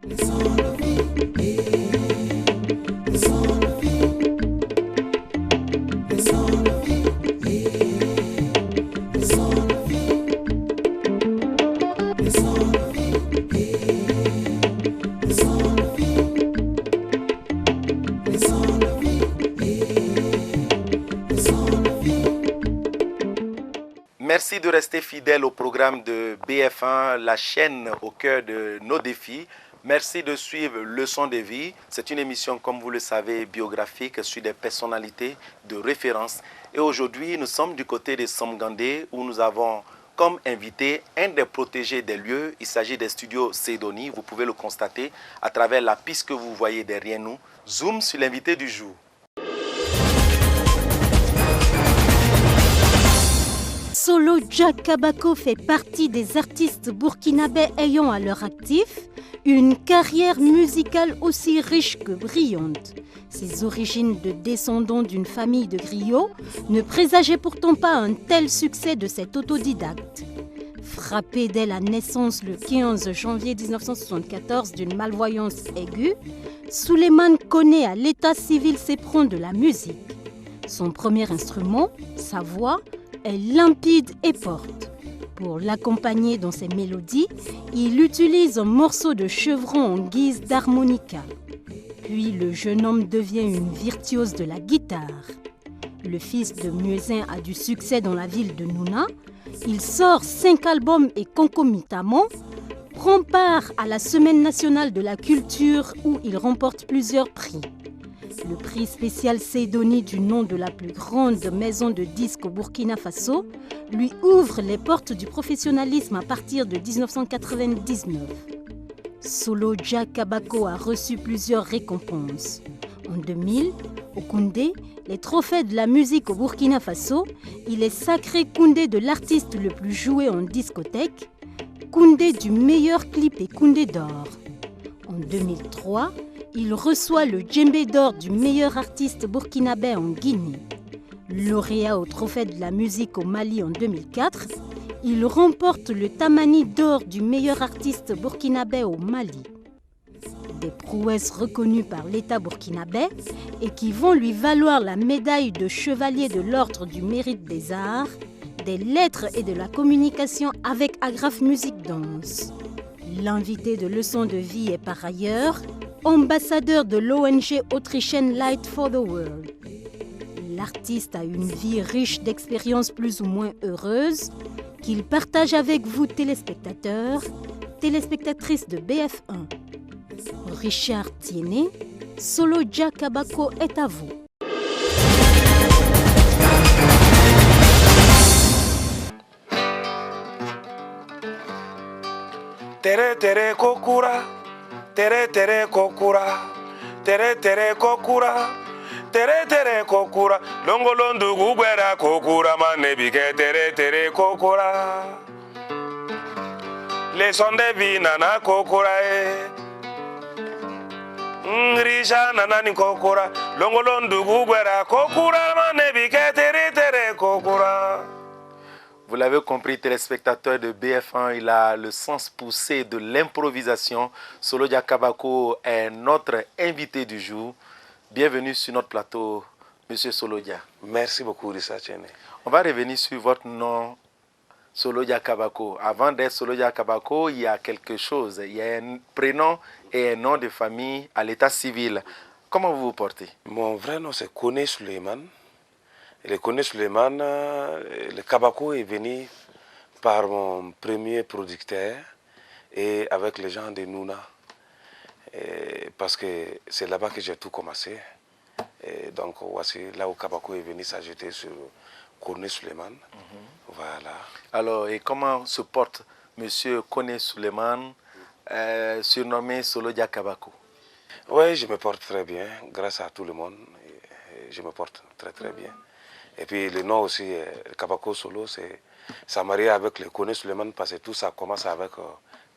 Merci de rester fidèle au programme de BF1, la chaîne au cœur de nos défis. Merci de suivre Leçons de vie. C'est une émission, comme vous le savez, biographique sur des personnalités de référence. Et aujourd'hui, nous sommes du côté de Samgandé où nous avons comme invité un des protégés des lieux. Il s'agit des studios Sedoni. Vous pouvez le constater à travers la piste que vous voyez derrière nous. Zoom sur l'invité du jour. Solo Jah Kabako fait partie des artistes burkinabés ayant à leur actif une carrière musicale aussi riche que brillante. Ses origines de descendants d'une famille de griots ne présageaient pourtant pas un tel succès de cet autodidacte. Frappé dès la naissance le 15 janvier 1974 d'une malvoyance aiguë, Souleymane connaît à l'état civil s'éperon de la musique. Son premier instrument, sa voix, est limpide et forte. Pour l'accompagner dans ses mélodies, il utilise un morceau de chevron en guise d'harmonica. Puis le jeune homme devient une virtuose de la guitare. Le fils de Muezin a du succès dans la ville de Nouna. Il sort 5 albums et concomitamment prend part à la Semaine nationale de la culture où il remporte plusieurs prix. Le prix spécial Sedoni du nom de la plus grande maison de disques au Burkina Faso lui ouvre les portes du professionnalisme à partir de 1999. Solo Jah Kabako a reçu plusieurs récompenses. En 2000, au Koundé, les trophées de la musique au Burkina Faso, il est sacré Koundé de l'artiste le plus joué en discothèque, Koundé du meilleur clip et Koundé d'or. En 2003, il reçoit le Djembé d'or du meilleur artiste burkinabé en Guinée. Lauréat au trophée de la musique au Mali en 2004, il remporte le Tamani d'or du meilleur artiste burkinabé au Mali. Des prouesses reconnues par l'État burkinabé et qui vont lui valoir la médaille de chevalier de l'Ordre du Mérite des Arts, des lettres et de la communication avec Agraf Musique Danse. L'invité de Leçons de vie est par ailleurs ambassadeur de l'ONG autrichienne Light for the World. L'artiste a une vie riche d'expériences plus ou moins heureuses qu'il partage avec vous téléspectateurs, téléspectatrices de BF1. Richard Tiéné, Solo Jah Kabako est à vous. Tere tere kokura, tere tere kokura, tere tere kokura, tere tere kokura, longolondu gugwera kokura manebike tere tere kokura. Leçon de vie nana kokura Ngrisha nana ni kokura, longolondu gugwera kokura manebike tere tere kokura. Vous l'avez compris, téléspectateurs de BF1, il a le sens poussé de l'improvisation. Solo Jah Kabako est notre invité du jour. Bienvenue sur notre plateau, Monsieur Solo Jah. Merci beaucoup, Richard Tiéné. On va revenir sur votre nom, Solo Jah Kabako. Avant d'être Solo Jah Kabako, il y a quelque chose. Il y a un prénom et un nom de famille à l'état civil. Comment vous vous portez? Mon vrai nom, c'est Koné Souleymane. Le Koné Souleymane, le Kabako est venu par mon premier producteur et avec les gens de Nouna. Parce que c'est là-bas que j'ai tout commencé. Et donc voici là où Kabako est venu s'ajouter sur Koné Souleymane. Voilà. Alors, et comment se porte Monsieur Koné Souleymane, surnommé Solo Jah Kabako? Oui, je me porte très bien, grâce à tout le monde. Je me porte très très bien. Et puis le nom aussi, Kabako Solo, ça marie avec le Koné Souleymane parce que tout ça commence avec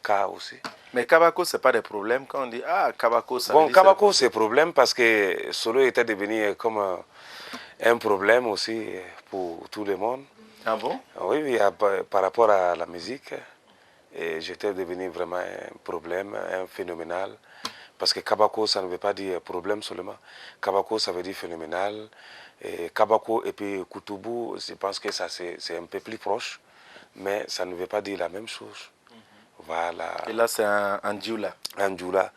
K aussi. Mais Kabako, ce n'est pas des problèmes quand on dit ah, Kabako, ça bon, veut dire Kabako, c'est problème parce que Solo était devenu comme un problème aussi pour tout le monde. Ah bon? Oui, par rapport à la musique. Et j'étais devenu vraiment un problème, un phénoménal. Parce que Kabako, ça ne veut pas dire problème seulement. Kabako, ça veut dire phénoménal. Et Kabako et puis Kutubu, je pense que ça c'est un peu plus proche, mais ça ne veut pas dire la même chose. Voilà. Et là, c'est un djoula. Un djoula.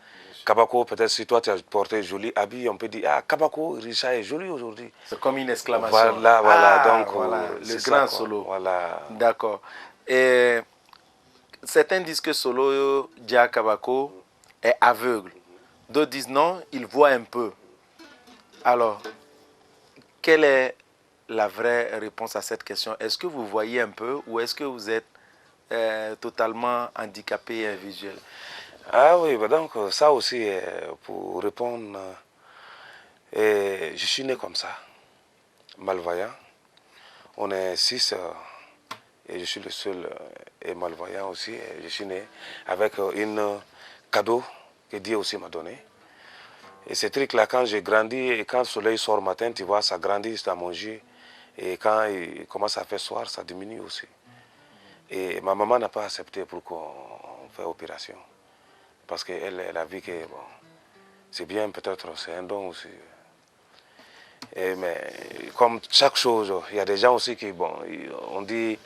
Kabako, peut-être si toi tu as porté joli habit, on peut dire ah Kabako, Richard est joli aujourd'hui. C'est comme une exclamation. Voilà, voilà. Ah, Donc voilà, le ça, grand quoi. solo. Voilà. D'accord. Et certains disent que Solo Dia Kabako est aveugle. D'autres disent non, il voit un peu. Alors, quelle est la vraie réponse à cette question? Est-ce que vous voyez un peu ou est-ce que vous êtes totalement handicapé et visuel? Ah oui, bah donc ça aussi, pour répondre, je suis né comme ça, malvoyant. On est 6 et je suis le seul et malvoyant aussi. Et je suis né avec un cadeau que Dieu aussi m'a donné. Et ce truc-là, quand j'ai grandi et quand le soleil sort le matin, tu vois, ça grandit dans mon jus. Et quand il commence à faire soir, ça diminue aussi. Et ma maman n'a pas accepté pour qu'on fasse opération. Parce qu'elle a vu que bon, c'est bien, peut-être, c'est un don aussi. Mais comme chaque chose, il y a des gens aussi qui, bon, on dit,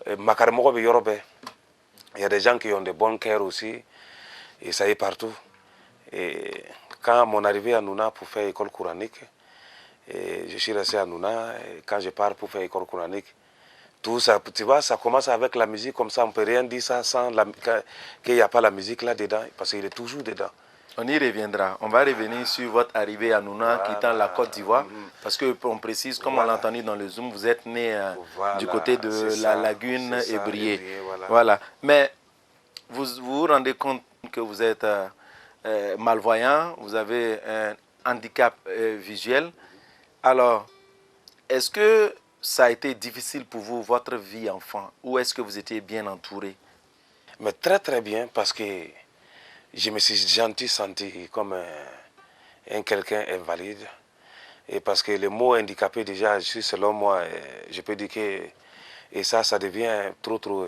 il y a des gens qui ont de bons cœurs aussi, et ça y est partout. Et quand mon arrivée à Nouna pour faire école coranique, et je suis resté à Nouna, et quand je pars pour faire école coranique, tout ça, tu vois, ça commence avec la musique, comme ça, on ne peut rien dire ça sans qu'il n'y a pas la musique là-dedans, parce qu'il est toujours dedans. On y reviendra. On va revenir sur votre arrivée à Nouna, voilà, quittant la Côte d'Ivoire. Parce qu'on précise, comme on l'a entendu dans le Zoom, vous êtes né du côté de la lagune Ébrié. Voilà. Mais vous vous rendez compte que vous êtes malvoyant, vous avez un handicap visuel. Alors, est-ce que ça a été difficile pour vous, votre vie enfant, ou est-ce que vous étiez bien entouré? Mais très très bien, parce que je me suis senti comme un quelqu'un invalide. Et parce que le mot handicapé, déjà, selon moi, je peux dire que et ça devient trop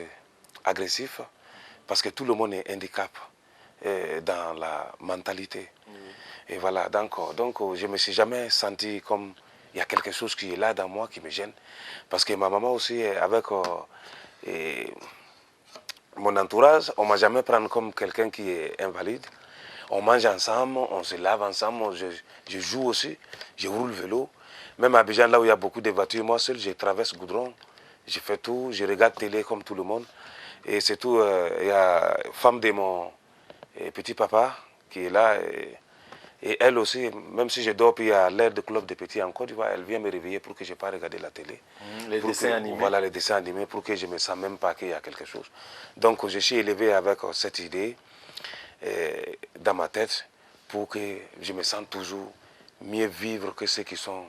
agressif. Parce que tout le monde est handicapé dans la mentalité. Et voilà, donc je ne me suis jamais senti comme il y a quelque chose qui est là dans moi qui me gêne. Parce que ma maman aussi, avec mon entourage, on ne m'a jamais pris comme quelqu'un qui est invalide. On mange ensemble, on se lave ensemble, je joue aussi, je roule le vélo. Même à Abidjan, là où il y a beaucoup de voitures, moi seul, je traverse le goudron, je fais tout, je regarde télé comme tout le monde. Et c'est tout, il y a une femme de mon petit papa qui est là. Et elle aussi, même si je dors, puis il y a l'air de club de petits en Côte d'Ivoire, elle vient me réveiller pour que je ne pas regarder la télé. Les dessins animés. Voilà, les dessins animés, pour que je ne me sente même pas qu'il y a quelque chose. Donc je suis élevé avec cette idée dans ma tête pour que je me sente toujours mieux vivre que ceux qui sont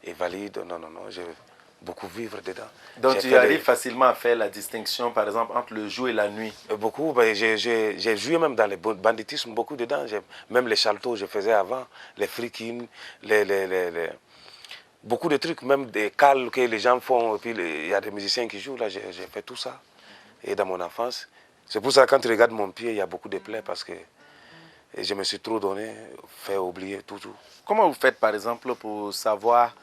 invalides. Non, je veux beaucoup vivre dedans. Donc tu arrives facilement à faire la distinction, par exemple, entre le jour et la nuit? Beaucoup, ben, j'ai joué même dans le banditisme, beaucoup dedans. Même les chaltos, je faisais avant, les freakings, beaucoup de trucs, même des cales que les gens font, et puis il y a des musiciens qui jouent, là, j'ai fait tout ça. Et dans mon enfance, c'est pour ça que quand tu regardes mon pied, il y a beaucoup de plaies, parce que je me suis trop donné, fait oublier tout. Comment vous faites, par exemple, pour savoir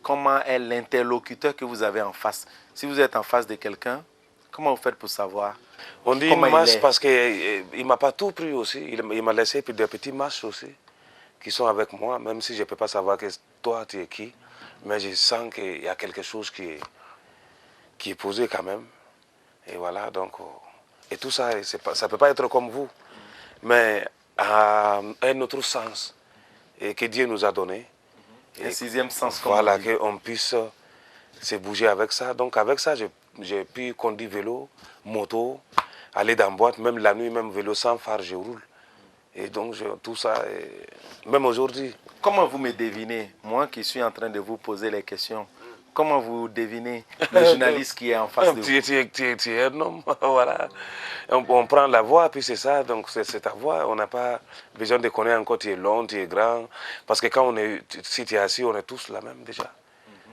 comment est l'interlocuteur que vous avez en face? Si vous êtes en face de quelqu'un, comment vous faites pour savoir? On dit une masse parce qu'il ne m'a pas tout pris aussi. Il m'a laissé des petits masses aussi qui sont avec moi, même si je ne peux pas savoir que toi, tu es qui. Mais je sens qu'il y a quelque chose qui est posé quand même. Et voilà, donc... Et tout ça, ça ne peut pas être comme vous. Mais à un autre sens et que Dieu nous a donné. Un sixième sens. Voilà, qu'on puisse se bouger avec ça. Donc avec ça, j'ai pu conduire vélo, moto, aller dans la boîte, même la nuit, même vélo sans phare, je roule. Et donc tout ça, même aujourd'hui. Comment vous me devinez, moi qui suis en train de vous poser les questions, comment vous devinez le journaliste qui est en face de vous? Tu es un homme, voilà. On prend la voix, puis c'est ça, donc c'est ta voix. On n'a pas besoin de connaître encore, tu es long, tu es grand. Parce que si tu es assis, on est tous la même déjà.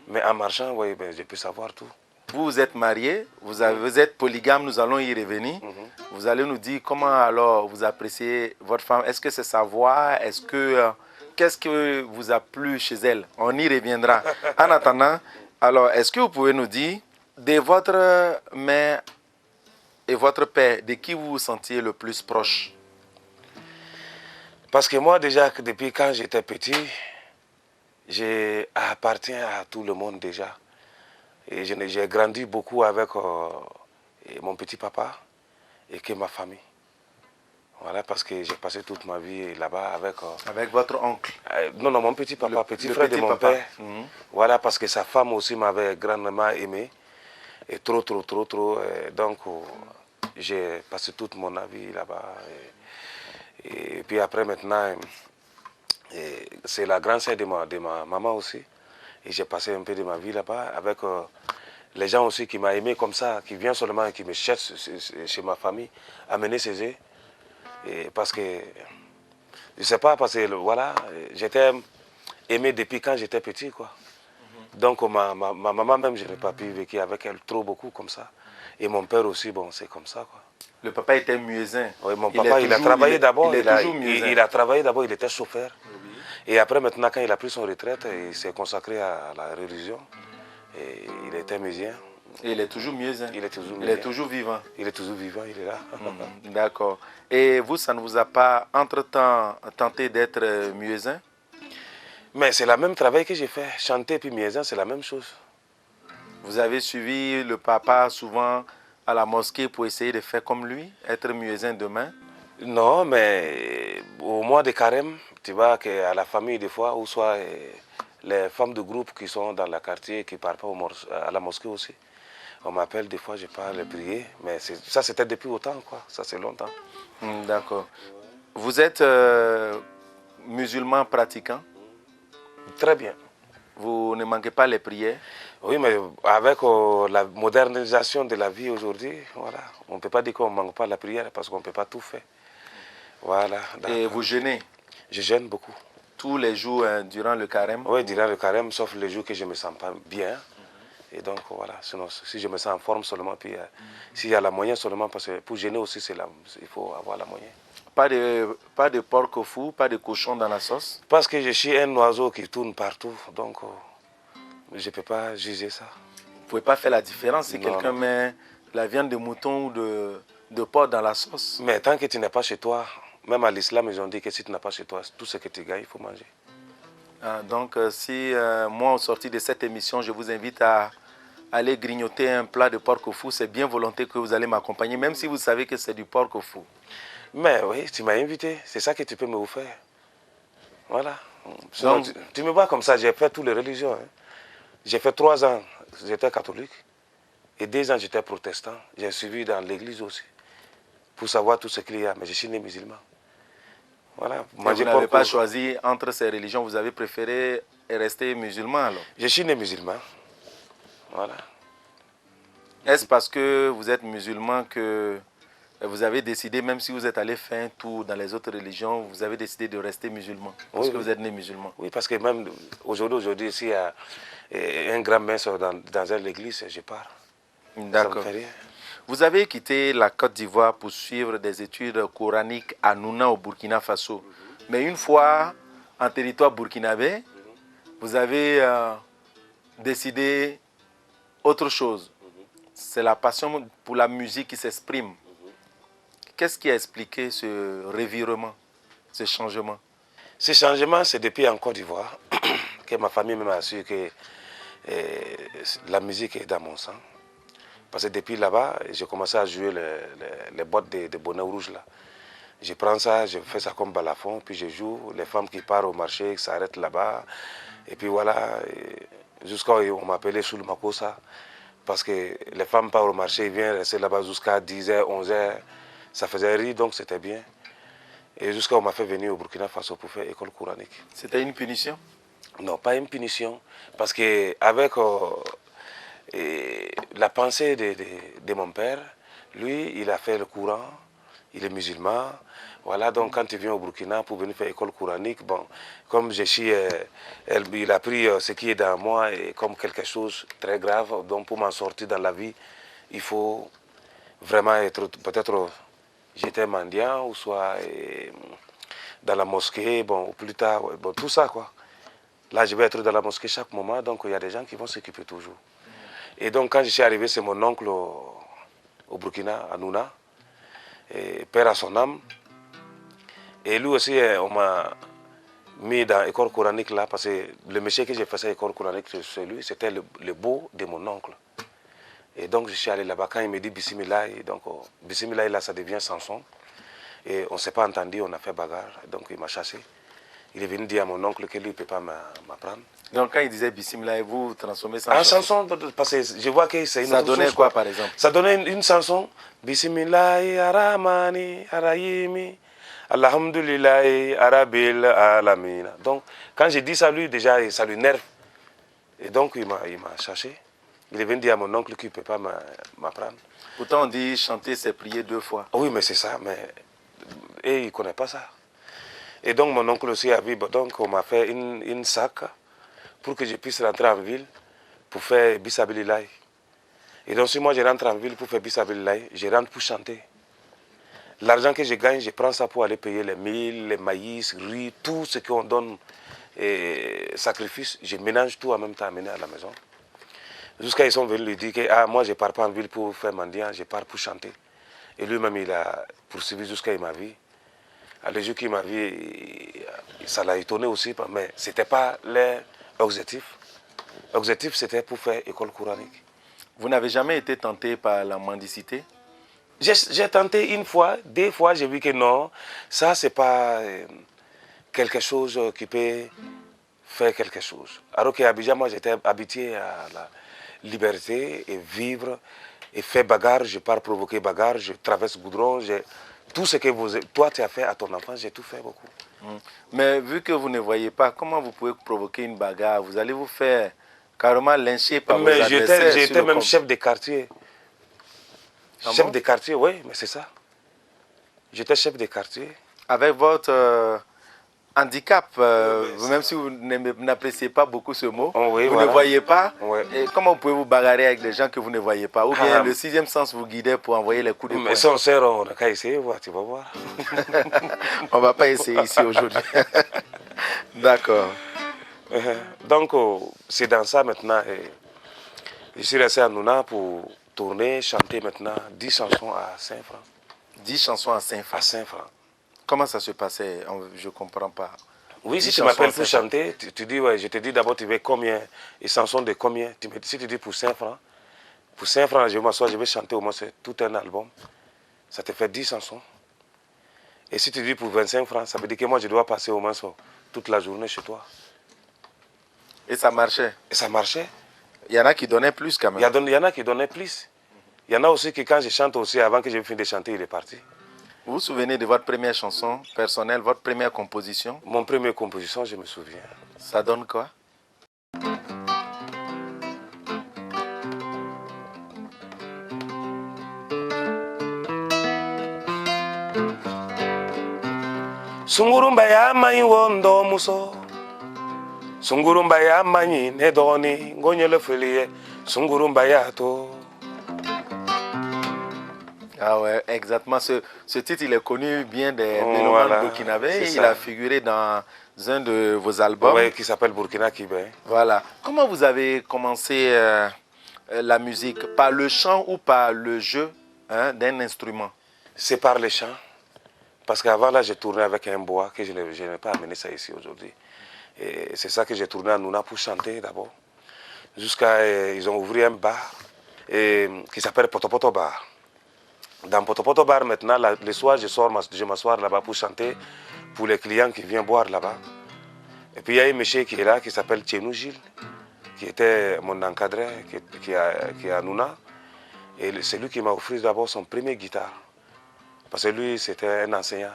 Mais en marchant, oui, ben, je peux savoir tout. vous êtes marié, vous êtes polygame, nous allons y revenir. Vous allez nous dire comment alors vous appréciez votre femme. Est-ce que c'est sa voix? Est-ce que qu'est-ce que vous a plu chez elle? On y reviendra. En attendant, alors est-ce que vous pouvez nous dire de votre mère et votre père, de qui vous vous sentiez le plus proche? Parce que moi déjà, depuis quand j'étais petit, j'appartiens à tout le monde déjà. Et j'ai grandi beaucoup avec mon petit papa et que ma famille. Voilà, parce que j'ai passé toute ma vie là-bas avec... avec votre oncle? Non, non, mon petit papa, petit frère de mon père. Voilà, parce que sa femme aussi m'avait grandement aimé. Et trop. Donc, j'ai passé toute mon vie là-bas. Et puis après, maintenant, c'est la grande sœur de ma maman aussi. Et j'ai passé un peu de ma vie là-bas avec les gens aussi qui m'ont aimé comme ça, qui viennent seulement et qui me cherchent chez ma famille, amener chez eux. Et parce que, je ne sais pas, parce que voilà, j'étais aimé depuis quand j'étais petit, quoi. Donc ma maman même, je n'ai pas pu vivre avec elle trop beaucoup comme ça. Et mon père aussi, bon, c'est comme ça, quoi. Le papa était muezzin. Oui, mon papa, il a travaillé d'abord. Il a travaillé d'abord, il était chauffeur. Et après, maintenant, quand il a pris son retraite, il s'est consacré à la religion. Et il était muezzin. Et il est toujours muezzin. Il est toujours Il est toujours vivant. Il est toujours vivant, il est là. D'accord. Et vous, ça ne vous a pas, entre-temps, tenté d'être muezzin? Mais c'est le même travail que j'ai fait. Chanter puis muezzin, c'est la même chose. Vous avez suivi le papa souvent à la mosquée pour essayer de faire comme lui, être muezzin demain? Non, mais au mois de carême, tu vois qu'à la famille des fois, ou soit les femmes de groupe qui sont dans le quartier, qui ne partent pas à la mosquée aussi, on m'appelle des fois, je pars les prier, mais ça c'était depuis autant, quoi. Ça c'est longtemps. D'accord. Vous êtes musulman pratiquant? Très bien. Vous ne manquez pas les prières? Oui, mais avec la modernisation de la vie aujourd'hui, voilà, on ne peut pas dire qu'on ne manque pas la prière parce qu'on ne peut pas tout faire. Voilà. Et vous jeûnez? Je jeûne beaucoup. Tous les jours durant le carême? Oui, durant le carême, sauf les jours que je ne me sens pas bien. Et donc voilà, sinon si je me sens en forme seulement, puis s'il y a la moyen seulement, parce que pour jeûner aussi, il faut avoir la moyen. Pas de porc au four, pas de cochon dans la sauce? Parce que je suis un oiseau qui tourne partout, donc je ne peux pas juger ça. Vous ne pouvez pas faire la différence si quelqu'un met la viande de mouton ou de porc dans la sauce? Mais tant que tu n'es pas chez toi, même à l'islam, ils ont dit que si tu n'es pas chez toi, tout ce que tu gagnes, il faut manger. Donc si moi, au sortir de cette émission, je vous invite à aller grignoter un plat de porc au four, c'est bien volonté que vous allez m'accompagner, même si vous savez que c'est du porc au four. Mais oui, tu m'as invité, c'est ça que tu peux me offrir. Voilà. Sinon, donc, tu me vois comme ça, j'ai fait toutes les religions. Hein. J'ai fait 3 ans, j'étais catholique. Et 2 ans, j'étais protestant. J'ai suivi dans l'église aussi. Pour savoir tout ce qu'il y a. Mais je suis né musulman. Voilà. Vous n'avez pas choisi entre ces religions, vous avez préféré rester musulman alors? Je suis né musulman. Voilà. Est-ce parce que vous êtes musulman que vous avez décidé, même si vous êtes allé faire un tour dans les autres religions, vous avez décidé de rester musulman? Parce que vous êtes né musulman? Oui, parce que même aujourd'hui, s'il y a un grand messe dans une église, je pars. D'accord. Vous avez quitté la Côte d'Ivoire pour suivre des études coraniques à Nouna au Burkina Faso. Mais une fois en territoire burkinabé, vous avez décidé autre chose. C'est la passion pour la musique qui s'exprime. Qu'est-ce qui a expliqué ce revirement, ce changement? Ce changement, c'est depuis en Côte d'Ivoire que ma famille m'a assuré que la musique est dans mon sang. Parce que depuis là-bas, j'ai commencé à jouer les boîtes de bonnet rouge là. Je prends ça, je fais ça comme balafon, puis je joue. Les femmes qui partent au marché, qui s'arrêtent là-bas. Et puis voilà, jusqu'à on m'appelait Soul Makossa. Parce que les femmes partent au marché, ils viennent rester là-bas jusqu'à 10h, 11h. Ça faisait rire, donc c'était bien. Et jusqu'à on m'a fait venir au Burkina Faso pour faire école coranique. C'était une punition? Non, pas une punition. Parce qu'avec la pensée de mon père, lui, il a fait le Coran, il est musulman. Voilà, donc quand il vient au Burkina pour venir faire école coranique, bon, comme je suis, il a pris ce qui est dans moi et comme quelque chose de très grave. Donc pour m'en sortir dans la vie, il faut vraiment être, peut-être j'étais mendiant ou soit dans la mosquée, bon, ou plus tard, bon, tout ça quoi. Là, je vais être dans la mosquée chaque moment, donc il y a des gens qui vont s'occuper toujours. Et donc quand je suis arrivé, c'est mon oncle au Burkina, à Nouna, et père à son âme. Et lui aussi, on m'a mis dans l'école coranique là, parce que le monsieur que j'ai fait à l'école coranique, c'est lui, c'était le beau de mon oncle. Et donc je suis allé là-bas, quand il me dit Bismillah, donc Bismillah là, ça devient Samson. Et on ne s'est pas entendu, on a fait bagarre, donc il m'a chassé. Il est venu dire à mon oncle que lui ne peut pas m'apprendre. Donc quand il disait Bismillah, vous transformez ça en chanson. Parce que je vois que c'est une ça autre donnait chose, quoi par exemple? Ça donnait une chanson. Bismillahi Arrahmani Arrahimi Alhamdulillahi Arabil Alamina. Donc quand j'ai dit ça lui, déjà ça lui nerve. Et donc il m'a cherché. Il est venu dire à mon oncle qu'il ne peut pas m'apprendre. Pourtant on dit chanter c'est prier 2 fois. Oui mais c'est ça, mais et il ne connaît pas ça. Et donc mon oncle aussi a vu, donc on m'a fait une sac pour que je puisse rentrer en ville pour faire Bissabilillahi. Et donc si moi je rentre en ville pour faire Bissabilillahi, je rentre pour chanter. L'argent que je gagne, je prends ça pour aller payer les mils, les maïs, riz, tout ce qu'on donne et sacrifice, je mélange tout en même temps amené à la maison. Jusqu'à ils sont venus lui dire que ah, moi je ne pars pas en ville pour faire mendiant, je pars pour chanter. Et lui-même il a poursuivi jusqu'à il m'a vu. Le jour qu'il m'a vu, ça l'a étonné aussi, mais ce n'était pas l'objectif. L'objectif c'était pour faire école coranique. Vous n'avez jamais été tenté par la mendicité? J'ai tenté une fois, 2 fois, j'ai vu que non, ça c'est pas quelque chose qui peut faire quelque chose. Alors qu'à Abidjan, moi j'étais habitué à la liberté et vivre et faire bagarre, je pars provoquer bagarre, je traverse goudron, tout ce que toi tu as fait à ton enfant, j'ai tout fait beaucoup. Mais vu que vous ne voyez pas, comment vous pouvez provoquer une bagarre? Vous allez vous faire carrément lyncher par vos adversaires. J'étais même chef de quartier. Ah chef bon? de quartier, oui, mais c'est ça. J'étais chef de quartier. Avec votre handicap, même si vous n'appréciez pas beaucoup ce mot, oui, vous voilà. ne voyez pas, Ouais. et comment vous pouvez vous bagarrer avec des gens que vous ne voyez pas? Ou bien le 6e sens vous guidait pour envoyer les coups de poing? Mais si on sert, on n'a qu'à essayer, tu vas voir. On ne va pas essayer ici aujourd'hui. D'accord. Donc, c'est dans ça maintenant. Je suis resté à Nouna pour tourner, chanter maintenant 10 chansons à 5 francs. 10 chansons à 5 francs. À 5 francs. Comment ça se passait? Je ne comprends pas. Oui, si tu m'appelles pour chanter, tu dis, ouais, je te dis d'abord, tu veux combien? Et chansons de combien? Si tu dis pour 5 francs, pour 5 francs, je vais m'asseoir, je vais chanter au moins tout un album. Ça te fait 10 chansons. Et si tu dis pour 25 francs, ça veut dire que moi, je dois passer au moins toute la journée chez toi. Et ça marchait? Et ça marchait. Il y en a qui donnaient plus quand même. Il y en a qui donnaient plus. Il y en a aussi qui, quand je chante aussi, avant que je finisse de chanter, il est parti. Vous vous souvenez de votre première chanson personnelle, votre première composition? Mon première composition, je me souviens. Ça donne quoi? Sungurumba ya manyi wondo muso. Sungurumba ya manyi nedoni ngonyele felie. Sungurumba ya to. Ah ouais, exactement. Ce titre, il est connu bien des mélomanes burkinabés. Il a figuré dans un de vos albums. Oui, qui s'appelle Burkina Kibé. Voilà. Comment vous avez commencé la musique? Par le chant ou par le jeu d'un instrument? C'est par le chant. Parce qu'avant, là, j'ai tourné avec un bois que je n'ai pas amené ça ici aujourd'hui. Et c'est ça que j'ai tourné à Nouna pour chanter d'abord. Jusqu'à ils ont ouvert un bar qui s'appelle Potopoto Bar. Dans Potopoto Bar, maintenant, le soir, je m'assois là-bas pour chanter pour les clients qui viennent boire là-bas. Et puis, il y a un monsieur qui est là, qui s'appelle Tchenou Gilles, qui était mon encadré, qui est à Nouna. Et c'est lui qui m'a offert d'abord son premier guitare. Parce que lui, c'était un enseignant.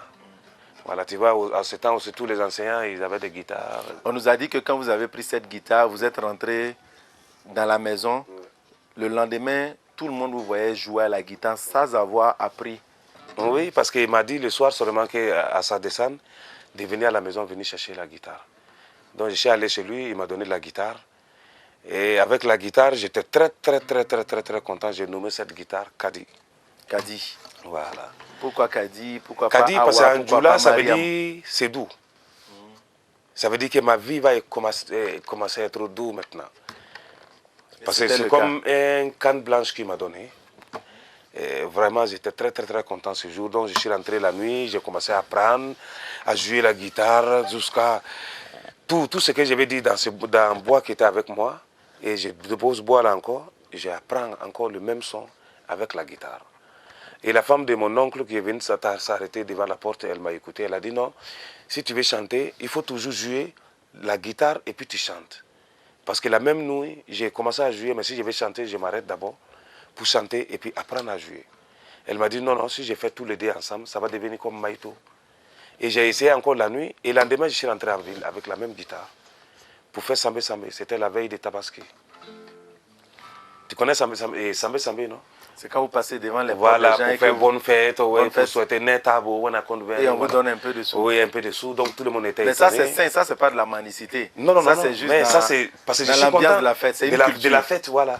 Voilà, tu vois, à ce temps aussi, tous les enseignants, ils avaient des guitares. On nous a dit que quand vous avez pris cette guitare, vous êtes rentré dans la maison. Le lendemain, tout le monde vous voyait jouer à la guitare sans avoir appris Oui, parce qu'il m'a dit le soir seulement qu'à sa descente, de venir à la maison, venir chercher la guitare. Donc je suis allé chez lui, il m'a donné la guitare. Et avec la guitare, j'étais très content. J'ai nommé cette guitare Kadi. Kadi. Voilà. Pourquoi Kadi? Pourquoi Kadi, pas parce Awa? qu'en Pourquoi Djoula, pas ça veut Mariam? dire c'est doux. Ça veut dire que ma vie va commencer à être doux maintenant. Parce que c'est comme une canne blanche qu'il m'a donné. Et vraiment, j'étais très content ce jour. Donc, je suis rentré la nuit, j'ai commencé à apprendre, à jouer la guitare, jusqu'à tout ce que j'avais dit dans le bois qui était avec moi. Et je dépose ce bois là encore, et j'apprends encore le même son avec la guitare. Et la femme de mon oncle qui est venue s'arrêter devant la porte, elle m'a écouté. Elle a dit non, si tu veux chanter, il faut toujours jouer la guitare et puis tu chantes. Parce que la même nuit, j'ai commencé à jouer, mais si je vais chanter, je m'arrête d'abord pour chanter et puis apprendre à jouer. Elle m'a dit non, si je fais tous les deux ensemble, ça va devenir comme Maïto. Et j'ai essayé encore la nuit, et le lendemain, je suis rentré en ville avec la même guitare pour faire Sambé Sambé. C'était la veille de Tabaski. Tu connais Sambé Sambé, non? C'est quand vous passez devant les voilà, gens pour faire bonne fête, pour souhaiter netabo, et on vous donne un peu de sous. Oui, un peu de sous, donc tout le monde était mais étonné. ça, c'est sain, ça, c'est pas de la manicité. Non, ça, c'est juste mais ça, c'est parce que je suis content de la fête. C'est de la fête, voilà.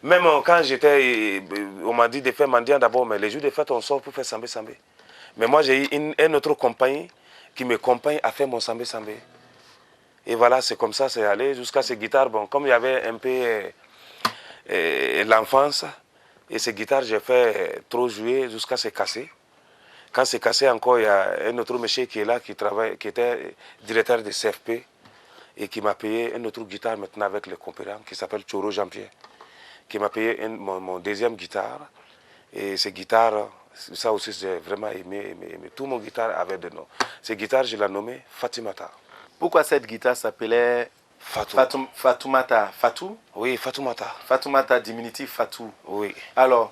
Même quand j'étais, on m'a dit de faire mendiant d'abord, mais les jours de fête, on sort pour faire Sambé Sambé. Mais moi, j'ai eu une autre compagnie qui me compagne à faire mon Sambé Sambé. Et voilà, c'est comme ça, c'est allé jusqu'à ces guitares. Bon, comme il y avait un peu l'enfance, et ces guitares, j'ai fait trop jouer jusqu'à se casser. Quand c'est cassé encore, il y a un autre monsieur qui est là, qui était directeur de CFP, et qui m'a payé une autre guitare maintenant avec le compérant, qui s'appelle Choro Jean-Pierre, qui m'a payé mon deuxième guitare. Et ces guitares, ça aussi j'ai vraiment aimé. Tout mon guitare avait de nom. Ces guitares, je l'ai nommée Fatimata. Pourquoi cette guitare s'appelait Fatoumata? Fatou? Oui, Fatoumata. Fatoumata, diminutif Fatou. Oui. Alors,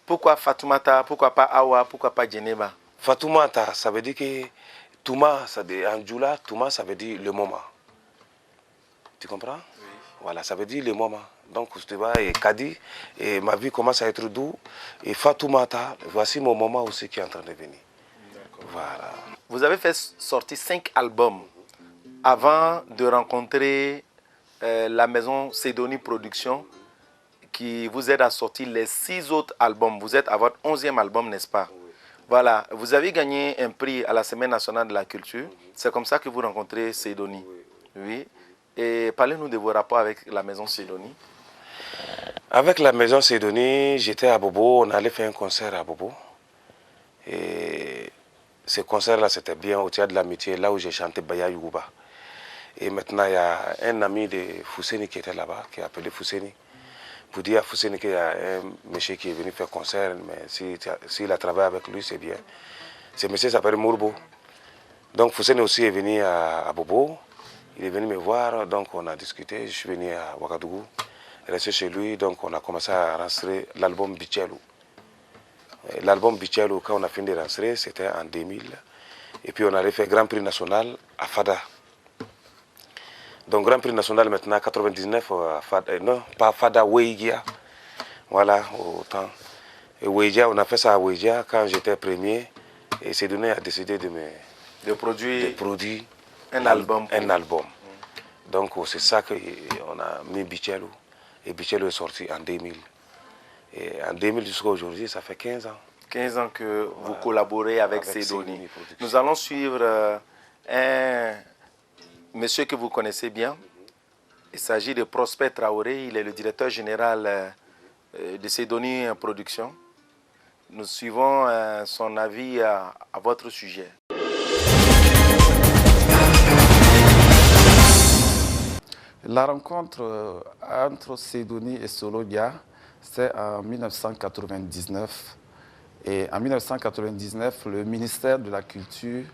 pourquoi Fatoumata? Pourquoi pas Awa? Pourquoi pas Djeneba? Fatoumata, ça veut dire que Touma, en Djoula, Touma, ça veut dire le moment. Tu comprends? Oui. Voilà, ça veut dire le moment. Donc, tu vois, et Kadi, et ma vie commence à être douce. Et Fatoumata, voici mon moment aussi qui est en train de venir. Voilà. Vous avez fait sortir 5 albums avant de rencontrer la maison Cédonie Production qui vous aide à sortir les 6 autres albums. Vous êtes à votre 11e album, n'est-ce pas? Oui. Voilà. Vous avez gagné un prix à la Semaine nationale de la culture. C'est comme ça que vous rencontrez Cédonie. Oui. Et parlez-nous de vos rapports avec la maison Cédonie. Avec la maison Cédonie, j'étais à Bobo. On allait faire un concert à Bobo. Et ce concert-là, c'était bien au Théâtre de l'Amitié, là où j'ai chanté Baya Yuguba. Et maintenant, il y a un ami de Fousseni qui était là-bas, qui est appelé Fousseni, pour dire à Fousseni qu'il y a un monsieur qui est venu faire concert, mais s'il a travaillé avec lui, c'est bien. Ce monsieur s'appelle Mourbo. Donc Fousseni aussi est venu à Bobo, il est venu me voir, donc on a discuté, je suis venu à Ouagadougou, resté chez lui, donc on a commencé à enregistrer l'album Bichelo. L'album Bichelo, quand on a fini de l'enregistrer, c'était en 2000, et puis on avait fait Grand Prix National à Fada. Donc Grand Prix National maintenant, 99, non, pas Fada, Weigia. Voilà, au temps. Et Weigia, on a fait ça à Weigia quand j'étais premier. Et Cédonie a décidé de produire un album. Donc c'est ça qu'on a mis Bichelo. Et Bichelo est sorti en 2000. Et en 2000 jusqu'à aujourd'hui, ça fait 15 ans. 15 ans que vous collaborez avec Cédonie. Nous allons suivre un monsieur que vous connaissez bien. Il s'agit de Prosper Traoré. Il est le directeur général de Cédonie Production. Nous suivons son avis à votre sujet. La rencontre entre Cédonie et Solodia, c'est en 1999. Et en 1999, le ministère de la Culture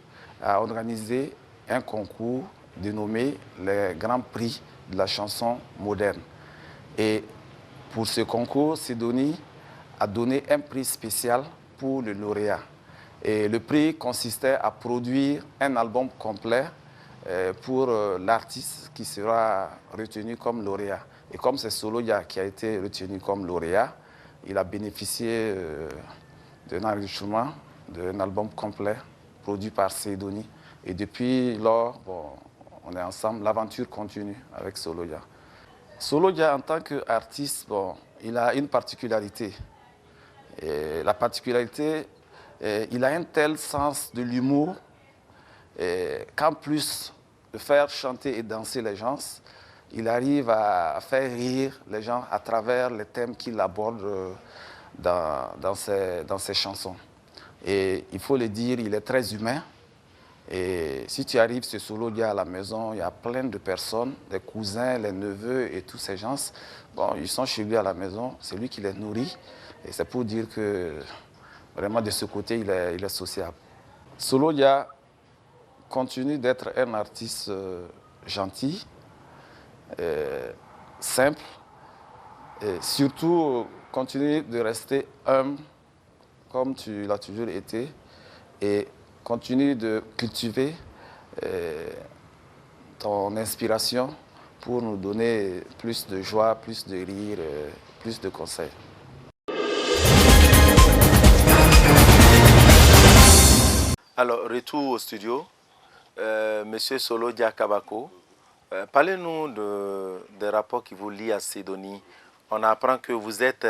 a organisé un concours dénommé les Grands Prix de la chanson moderne. Et pour ce concours, Cédonie a donné un prix spécial pour le lauréat. Et le prix consistait à produire un album complet pour l'artiste qui sera retenu comme lauréat. Et comme c'est Solodia qui a été retenu comme lauréat, il a bénéficié d'un enregistrement d'un album complet produit par Sedoni. Et depuis lors, bon, on est ensemble, l'aventure continue avec Solodia. Solodia, en tant qu'artiste, bon, il a une particularité. Et la particularité, il a un tel sens de l'humour qu'en plus de faire chanter et danser les gens, il arrive à faire rire les gens à travers les thèmes qu'il aborde dans ses chansons. Et il faut le dire, il est très humain. Et si tu arrives ce Solodia à la maison, il y a plein de personnes, des cousins, les neveux et tous ces gens. Bon, ils sont chez lui à la maison, c'est lui qui les nourrit. Et c'est pour dire que vraiment de ce côté, il est sociable. Solodia continue d'être un artiste gentil, simple, et surtout continue de rester humble comme tu l'as toujours été et continue de cultiver ton inspiration pour nous donner plus de joie, plus de rire, plus de conseils. Alors, retour au studio. Monsieur Solodia Kabako, parlez-nous des rapports qui vous lient à Sedoni. On apprend que vous êtes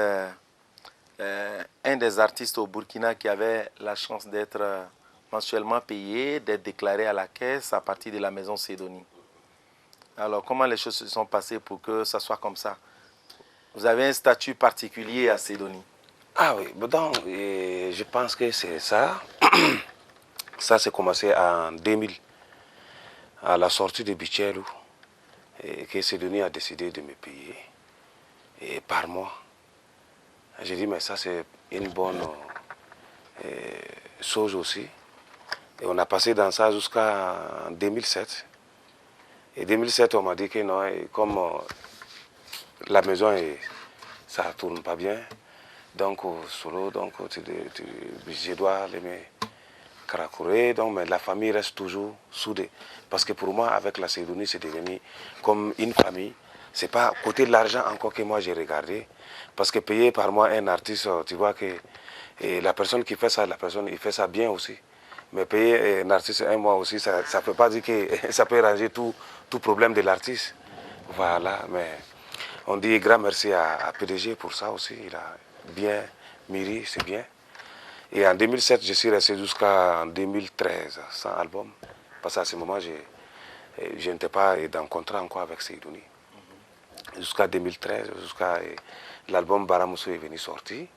un des artistes au Burkina qui avait la chance d'être mensuellement payé, d'être déclaré à la caisse à partir de la maison Sedoni. Alors, comment les choses se sont passées pour que ça soit comme ça? Vous avez un statut particulier à Sedoni. Ah oui, donc, je pense que c'est ça. Ça, c'est commencé en 2000, à la sortie de Bichelou, que Sedoni a décidé de me payer et par mois. J'ai dit, mais ça, c'est une bonne chose aussi. Et on a passé dans ça jusqu'en 2007. Et 2007, on m'a dit que non, comme la maison, ça ne tourne pas bien, donc solo, donc je dois les me caracorer, donc mais la famille reste toujours soudée. Parce que pour moi, avec la Sedoni, c'est devenu comme une famille. Ce n'est pas côté de l'argent encore que moi j'ai regardé. Parce que payer par mois un artiste, tu vois que la personne qui fait ça, il fait ça bien aussi. Mais payer un artiste un mois aussi, ça ne peut pas dire que ça peut ranger tout problème de l'artiste. Voilà, mais on dit grand merci à PDG pour ça aussi. Il a bien mûri, c'est bien. Et en 2007, je suis resté jusqu'en 2013 sans album. Parce qu'à ce moment, je n'étais pas dans contrat encore avec Sedoni. Jusqu'à 2013, jusqu'à l'album Baramoussou est venu sortir.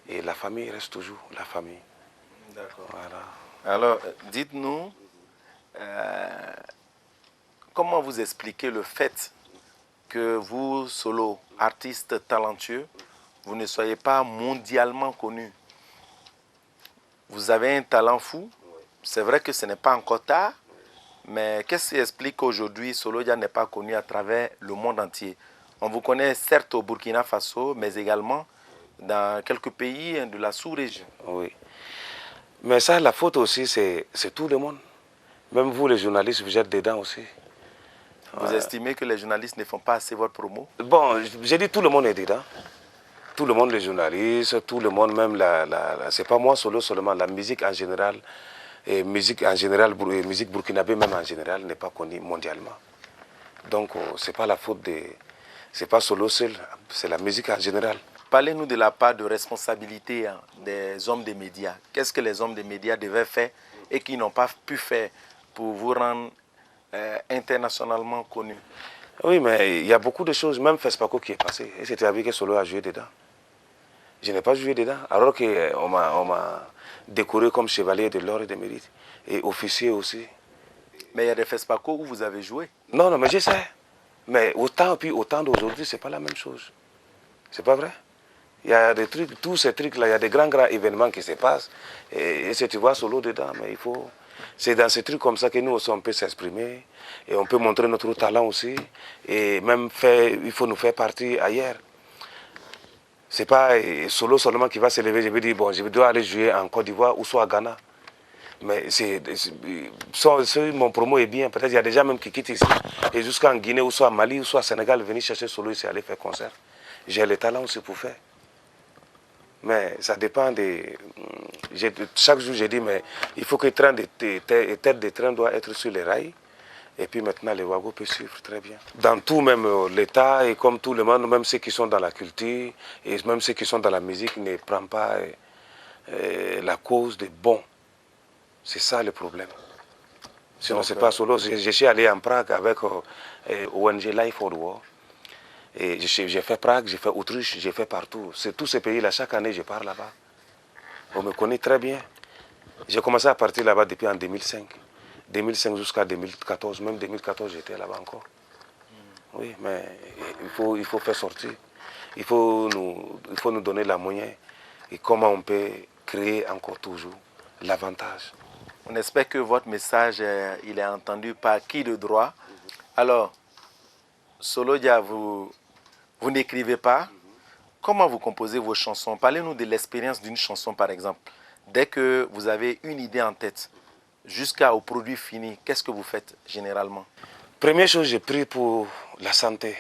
Et la famille reste toujours la famille. D'accord. Voilà. Alors, dites-nous, comment vous expliquez le fait que vous, solo, artiste talentueux, vous ne soyez pas mondialement connu? Vous avez un talent fou. C'est vrai que ce n'est pas encore tard, mais qu'est-ce qui explique qu'aujourd'hui, Solodia n'est pas connu à travers le monde entier? On vous connaît certes au Burkina Faso, mais également dans quelques pays de la sous-région. Oui. Mais ça, la faute aussi, c'est tout le monde. Même vous, les journalistes, vous êtes dedans aussi. Vous estimez que les journalistes ne font pas assez votre promo? Bon, j'ai dit tout le monde est dedans. Tout le monde, les journalistes, tout le monde, même c'est pas moi seulement, la musique en général, et musique burkinabé même en général n'est pas connue mondialement. Donc, c'est pas la faute c'est pas solo seul, c'est la musique en général. Parlez-nous de la part de responsabilité des hommes des médias. Qu'est-ce que les hommes des médias devaient faire et qu'ils n'ont pas pu faire pour vous rendre internationalement connu? Oui, mais il y a beaucoup de choses, même Fespaco qui est passé, et c'était avec que Solo a joué dedans. Je n'ai pas joué dedans, alors qu'on m'a décoré comme chevalier de l'or et des mérites, et officier aussi. Mais il y a des Fespaco où vous avez joué. Non, mais je sais. Mais autant d'aujourd'hui, ce n'est pas la même chose. C'est pas vrai? Il y a des trucs, tous ces trucs-là, il y a des grands événements qui se passent. Et si tu vois Solo dedans, mais il faut... C'est dans ces trucs comme ça que nous aussi, on peut s'exprimer. Et on peut montrer notre talent aussi. Et même il faut nous faire partie ailleurs. C'est pas Solo seulement qui va se lever, je vais dire, bon, je dois aller jouer en Côte d'Ivoire ou soit à Ghana. Mais mon promo est bien. Peut-être qu'il y a des gens même qui quittent ici. Et jusqu'en Guinée, ou soit à Mali, ou soit à Sénégal, venir chercher Solo ici, aller faire concert. J'ai le talent aussi pour faire. Mais ça dépend des... Chaque jour, j'ai dit, mais il faut que tête de train doit être sur les rails. Et puis maintenant, les wagons peuvent suivre très bien. Dans tout, même l'État, et comme tout le monde, même ceux qui sont dans la culture, et même ceux qui sont dans la musique, ne prennent pas la cause des bons. C'est ça le problème. Sinon, ce n'est pas solo. Je suis allé en Prague avec ONG Life for the World. Et j'ai fait Prague, j'ai fait Autriche, j'ai fait partout. C'est tous ces pays-là, chaque année, je pars là-bas. On me connaît très bien. J'ai commencé à partir là-bas depuis en 2005. 2005 jusqu'à 2014, même 2014, j'étais là-bas encore. Oui, mais il faut faire sortir. Il faut nous donner la moyen et comment on peut créer encore toujours l'avantage. On espère que votre message il est entendu par qui de droit. Alors, Solo Dia, vous n'écrivez pas. Comment vous composez vos chansons? Parlez-nous de l'expérience d'une chanson, par exemple. Dès que vous avez une idée en tête, jusqu'au produit fini, qu'est-ce que vous faites généralement? Première chose, j'ai pris pour la santé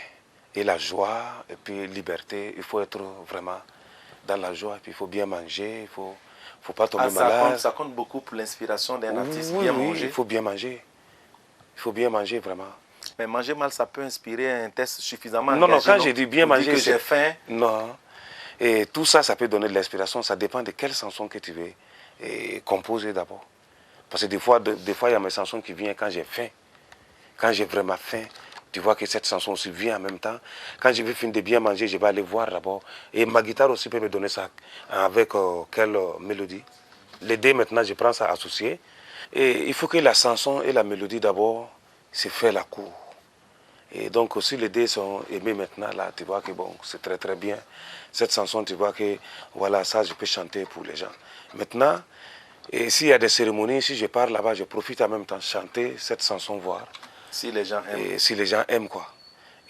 et la joie, et puis liberté. Il faut être vraiment dans la joie, et puis il faut bien manger, il faut pas tomber malade. Ça compte beaucoup pour l'inspiration d'un artiste, oui, bien oui, manger. Il faut bien manger. Il faut bien manger vraiment. Mais manger mal, ça peut inspirer un test suffisamment Non, engagé. non, quand j'ai dit bien manger, que j'ai faim. Non. Et tout ça, ça peut donner de l'inspiration. Ça dépend de quelle chanson que tu veux composer d'abord. Parce que des fois, il y a mes chansons qui viennent quand j'ai faim. Quand j'ai vraiment faim, tu vois que cette chanson aussi vient en même temps. Quand je vais finir de bien manger, je vais aller voir d'abord. Et ma guitare aussi peut me donner ça. Avec quelle mélodie. Les deux, maintenant, je prends ça associé. Et il faut que la chanson et la mélodie d'abord se fassent la cour. Et donc, si les deux sont aimés maintenant, là, tu vois que bon, c'est très très bien. Cette chanson, tu vois que voilà, ça, je peux chanter pour les gens. Maintenant, et s'il y a des cérémonies, si je pars là-bas, je profite en même temps de chanter cette chanson, voir. Si les gens aiment. Et si les gens aiment, quoi.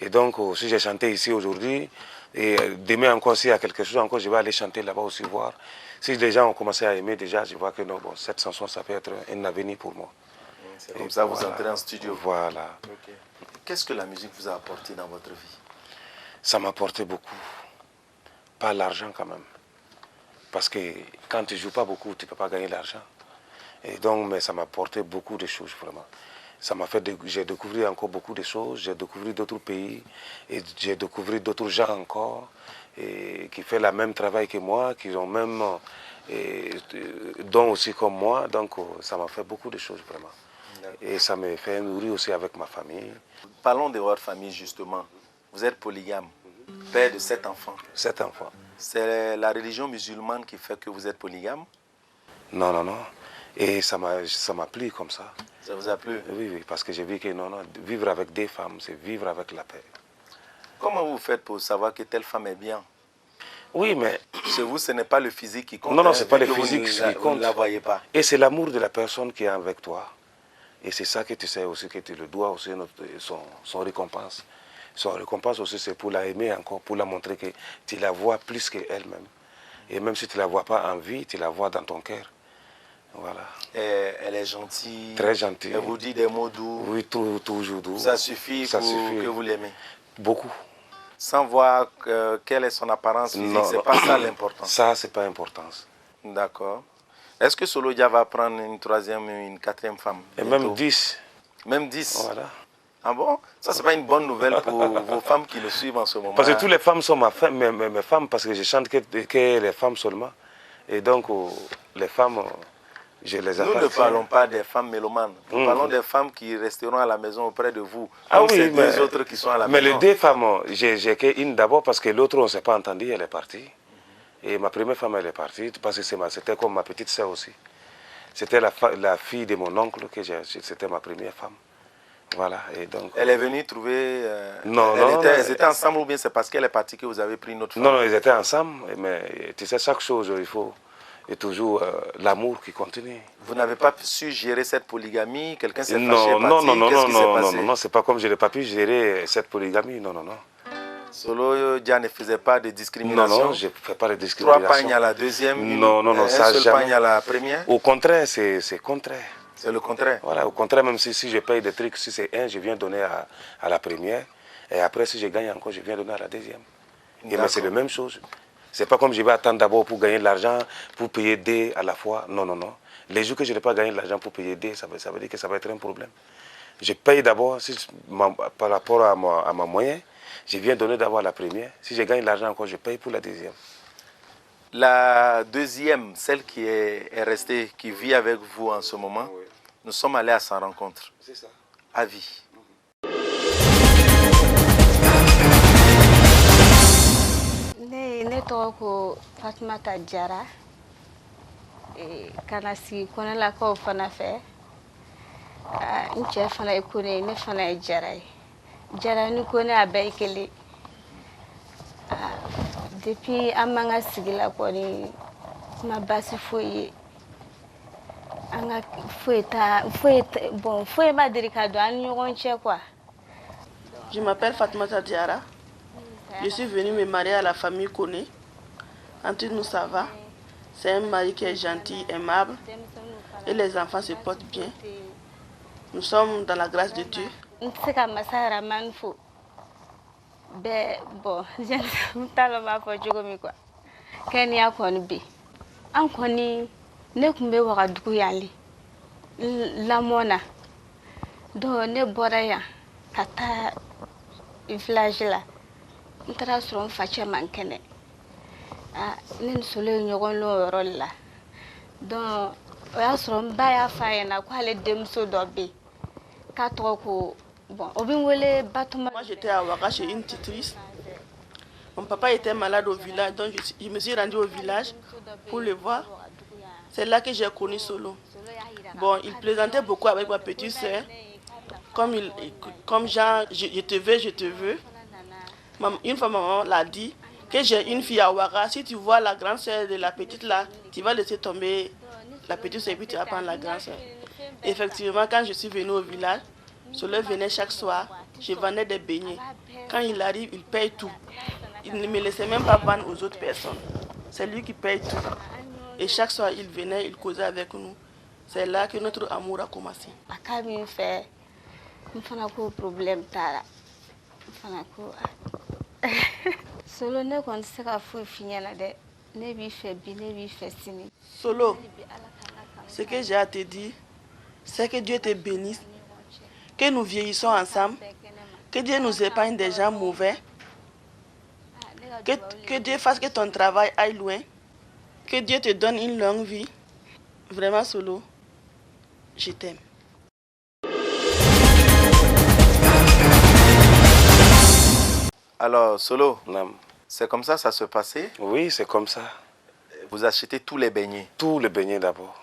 Et donc, si j'ai chanté ici aujourd'hui, et demain encore, s'il y a quelque chose encore, je vais aller chanter là-bas aussi, voir. Si les gens ont commencé à aimer déjà, je vois que non, bon, cette chanson, ça peut être un avenir pour moi. C'est comme ça, vous entrez en studio. Voilà. Okay. Qu'est-ce que la musique vous a apporté dans votre vie? Ça m'a apporté beaucoup. Pas l'argent quand même. Parce que quand tu ne joues pas beaucoup, tu ne peux pas gagner l'argent. Et donc, mais ça m'a apporté beaucoup de choses, vraiment. Ça m'a fait, j'ai découvert encore beaucoup de choses, j'ai découvert d'autres pays, et j'ai découvert d'autres gens encore, et qui font le même travail que moi, qui ont même dons aussi comme moi. Donc, ça m'a fait beaucoup de choses, vraiment. Et ça me fait nourrir aussi avec ma famille. Parlons de votre famille, justement. Vous êtes polygame, père de 7 enfants. 7 enfants. C'est la religion musulmane qui fait que vous êtes polygame? Non, non, non. Et ça m'a plu comme ça. Ça vous a plu? Oui, oui, parce que j'ai vu que non, non, vivre avec des femmes, c'est vivre avec la paix. Comment vous faites pour savoir que telle femme est bien? Oui, mais... Chez vous, ce n'est pas le physique qui compte. Non, non, ce n'est pas le vous physique qui compte. Vous ne la voyez pas. Et c'est l'amour de la personne qui est avec toi. Et c'est ça que tu sais aussi, que tu le dois aussi, son récompense. Son récompense aussi, c'est pour la aimer encore, pour la montrer que tu la vois plus qu'elle-même. Et même si tu ne la vois pas en vie, tu la vois dans ton cœur. Voilà. Elle est gentille. Très gentille. Elle vous dit des mots doux. Oui, toujours doux. Ça suffit pour que vous l'aimez. Beaucoup. Sans voir quelle est son apparence physique, ce n'est pas ça l'important. Ça, ce n'est pas l'importance. D'accord. Est-ce que Solo Dia va prendre une troisième et une quatrième femme? Et même 10. Même 10? Voilà. Ah bon? Ça, ce n'est pas une bonne nouvelle pour vos femmes qui nous suivent en ce moment. Parce que toutes les femmes sont mes femmes, parce que je chante que les femmes seulement. Et donc, les femmes, je les appartiens. Nous ne parlons pas des femmes mélomanes. Nous parlons des femmes qui resteront à la maison auprès de vous. Ah donc oui, c'est deux autres qui sont à la maison. Mais les deux femmes, j'ai qu'une d'abord parce que l'autre, on ne s'est pas entendu, elle est partie. Et ma première femme, elle est partie, parce que c'était comme ma petite sœur aussi. C'était la fille de mon oncle, c'était ma première femme. Voilà, et donc... Elle est venue trouver... non, elles étaient ensemble ou bien c'est parce qu'elle est partie que vous avez pris une autre femme? Non, non, ils étaient ensemble, mais tu sais, chaque chose, il faut... Et toujours l'amour qui continue. Vous n'avez pas su gérer cette polygamie? Quelqu'un s'est fâché, non, c'est pas comme je n'ai pas pu gérer cette polygamie, non. Solo Dia ne faisait pas de discrimination? Non, je ne fais pas de discrimination. 3 pagnes à la deuxième, non, ça seul jamais. pagne à la première? Au contraire, c'est contraire. C'est le contraire? Voilà, au contraire, même si je paye des trucs, si c'est un, je viens donner à la première. Et après, si je gagne encore, je viens donner à la deuxième. Et mais c'est la même chose. C'est pas comme je vais attendre d'abord pour gagner de l'argent, pour payer D à la fois. Non, non, non. Les jours que je n'ai pas gagné de l'argent pour payer D, ça veut dire que ça va être un problème. Je paye d'abord, par rapport à ma moyen, je viens donner d'abord la première. Si je gagne de l'argent encore, je paye pour la deuxième. La deuxième, celle qui est restée, qui vit avec vous en ce moment, oui. Nous sommes allés à sa rencontre. C'est ça. À vie. Ne tɔgɔ ko Fatumata Jara ka na sigi Kɔnɛlakaw fana fɛ n cɛ fana ye Kone ye ne fana ye Jara ye Jara ni Kone a bɛɛ ye kelen depuis an m'an ka sigi la kɔni ma baasi foyi ye an ka foyi ma deli ka don an ni ɲɔgɔn cɛ quoi. Je m'appelle Fatoumata Diarra. Je suis venue me marier à la famille Kone. Entre nous, ça va. C'est un mari qui est gentil, aimable. Et les enfants se portent bien. Nous sommes dans la grâce de Dieu. Bon, je ne sais pas quoi. Kenya Konbi. An koni ne kumbe wagadugu yali. Lamona. Do ne bɔra yan ka taa village la. N taara sɔrɔ n facɛ man kɛnɛ. Ne ni Solo ye ɲɔgɔn lɔ o yɔrɔ la. Donc o y'a sɔrɔ n ba y'a f'a ɲɛna ko ale denmuso dɔ bɛ yen k'a tɔgɔ ko bon o bɛ n wele Batuma. Moi j'étais à Ouaga chez une tutrice. Mon papa était malade au village, donc je me suis rendue au village pour le voir. C'est là que j'ai connu Solo. Bon, il plaisantait beaucoup avec ma petite soeur. Comme genre, je te veux, je te veux. Une fois, maman l'a dit que j'ai une fille à Ouaga. Si tu vois la grande soeur de la petite là, tu vas laisser tomber la petite soeur et puis tu vas prendre la grande soeur. Effectivement, quand je suis venue au village, Solo venait chaque soir. Je vendais des beignets. Quand il arrive, il paye tout. Il ne me laissait même pas vendre aux autres personnes. C'est lui qui paye tout. Et chaque soir, il venait, il causait avec nous. C'est là que notre amour a commencé. Solo, ce que j'ai à te dire, c'est que Dieu te bénisse, que nous vieillissons ensemble, que Dieu nous épargne des gens mauvais, que Dieu fasse que ton travail aille loin, que Dieu te donne une longue vie. Vraiment, Solo, je t'aime. Alors, Solo, c'est comme ça se passait? Oui, c'est comme ça. Vous achetez tous les beignets? Tous les beignets d'abord.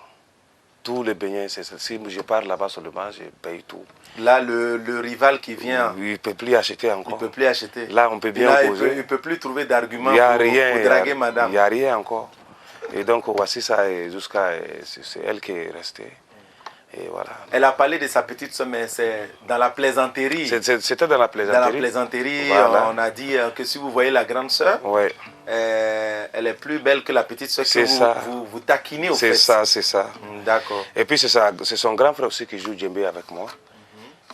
Tous les beignets, si je pars là-bas seulement, je paye tout. Là, le rival qui vient... Il ne peut plus acheter encore. Il ne peut plus acheter. Là, on peut bien poser. Il ne peut plus trouver d'arguments pour draguer madame. Il n'y a rien encore. Et donc, voici ça, jusqu'à... C'est elle qui est restée. Et voilà. Elle a parlé de sa petite soeur, mais c'est dans la plaisanterie. C'était dans la plaisanterie. Dans la plaisanterie, voilà. On a dit que si vous voyez la grande soeur, ouais. Elle est plus belle que la petite soeur que vous taquinez au fait. C'est ça. D'accord. Et puis c'est son grand frère aussi qui joue djembé avec moi.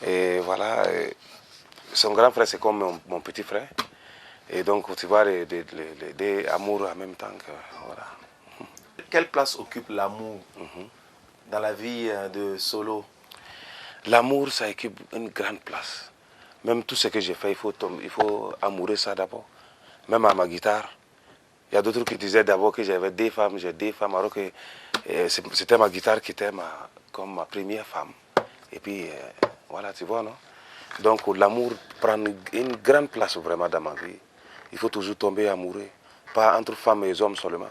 Et voilà, son grand frère c'est comme mon petit frère. Et donc tu vois les deux amours en même temps. Voilà. Quelle place occupe l'amour dans la vie de Solo? L'amour, ça occupe une grande place. Même tout ce que j'ai fait, il faut amourer ça d'abord. Même à ma guitare. Il y a d'autres qui disaient d'abord que j'avais des femmes, j'ai des femmes, alors que c'était ma guitare qui était comme ma première femme. Et puis, voilà, tu vois, non? Donc l'amour prend une grande place vraiment dans ma vie. Il faut toujours tomber amoureux. Pas entre femmes et hommes seulement.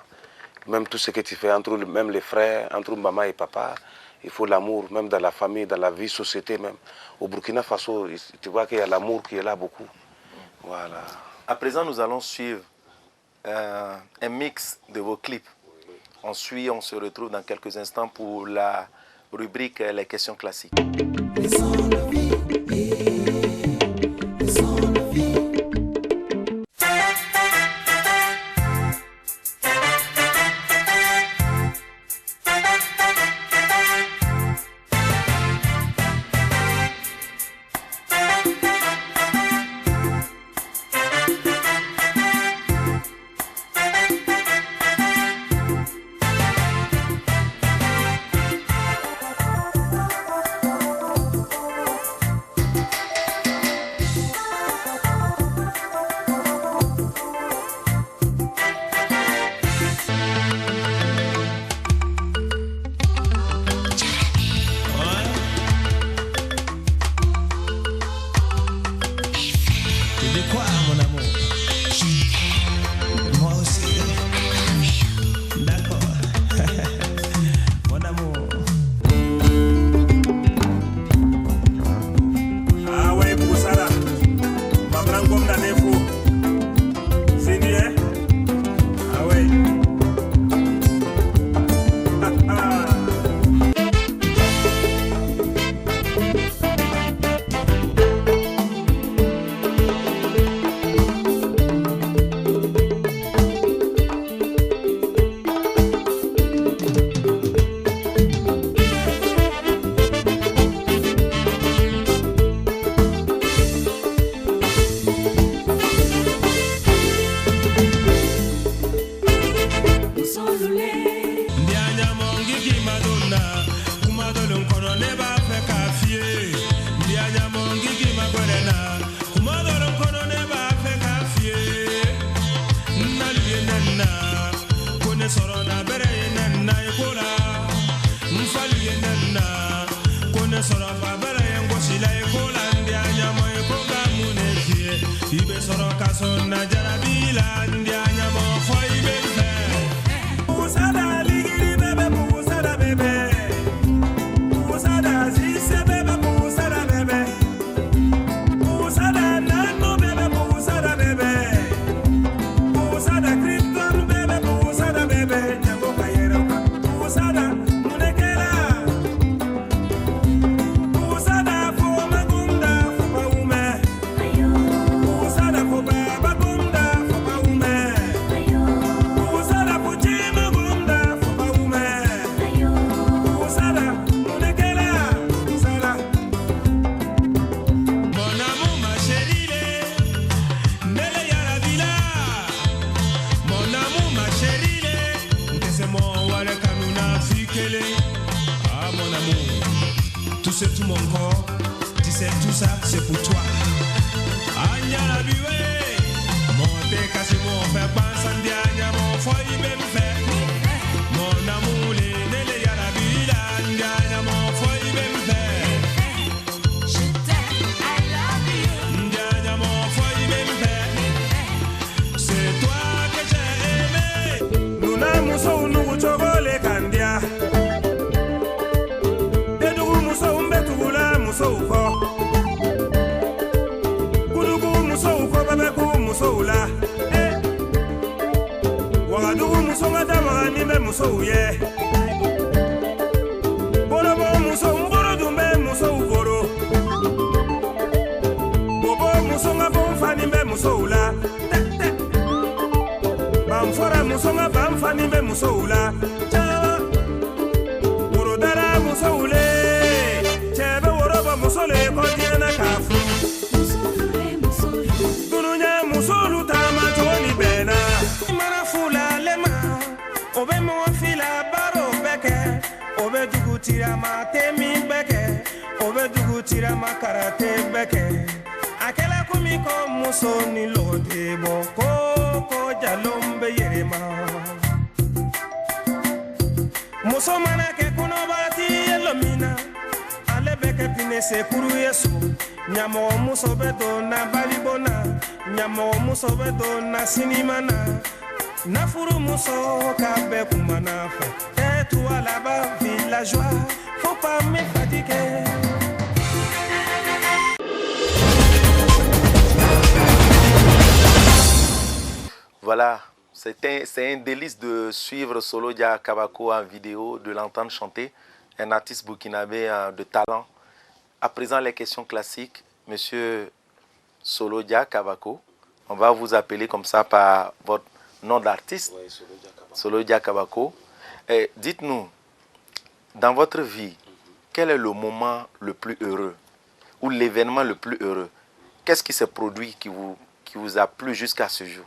Même tout ce que tu fais, même les frères, entre maman et papa, il faut l'amour, même dans la famille, dans la vie, société même. Au Burkina Faso, tu vois qu'il y a l'amour qui est là beaucoup. Voilà. À présent, nous allons suivre un mix de vos clips. Ensuite, on se retrouve dans quelques instants pour la rubrique Les questions classiques. Voilà, c'est un délice de suivre Solo Dia Kabako en vidéo, de l'entendre chanter, un artiste burkinabé de talent. À présent, les questions classiques, Monsieur Solo Dia Kabako. On va vous appeler comme ça par votre nom d'artiste, oui, Solo Dia Kabako. Dites-nous, dans votre vie, quel est le moment le plus heureux ou l'événement le plus heureux? Qu'est-ce qui s'est produit qui vous a plu jusqu'à ce jour?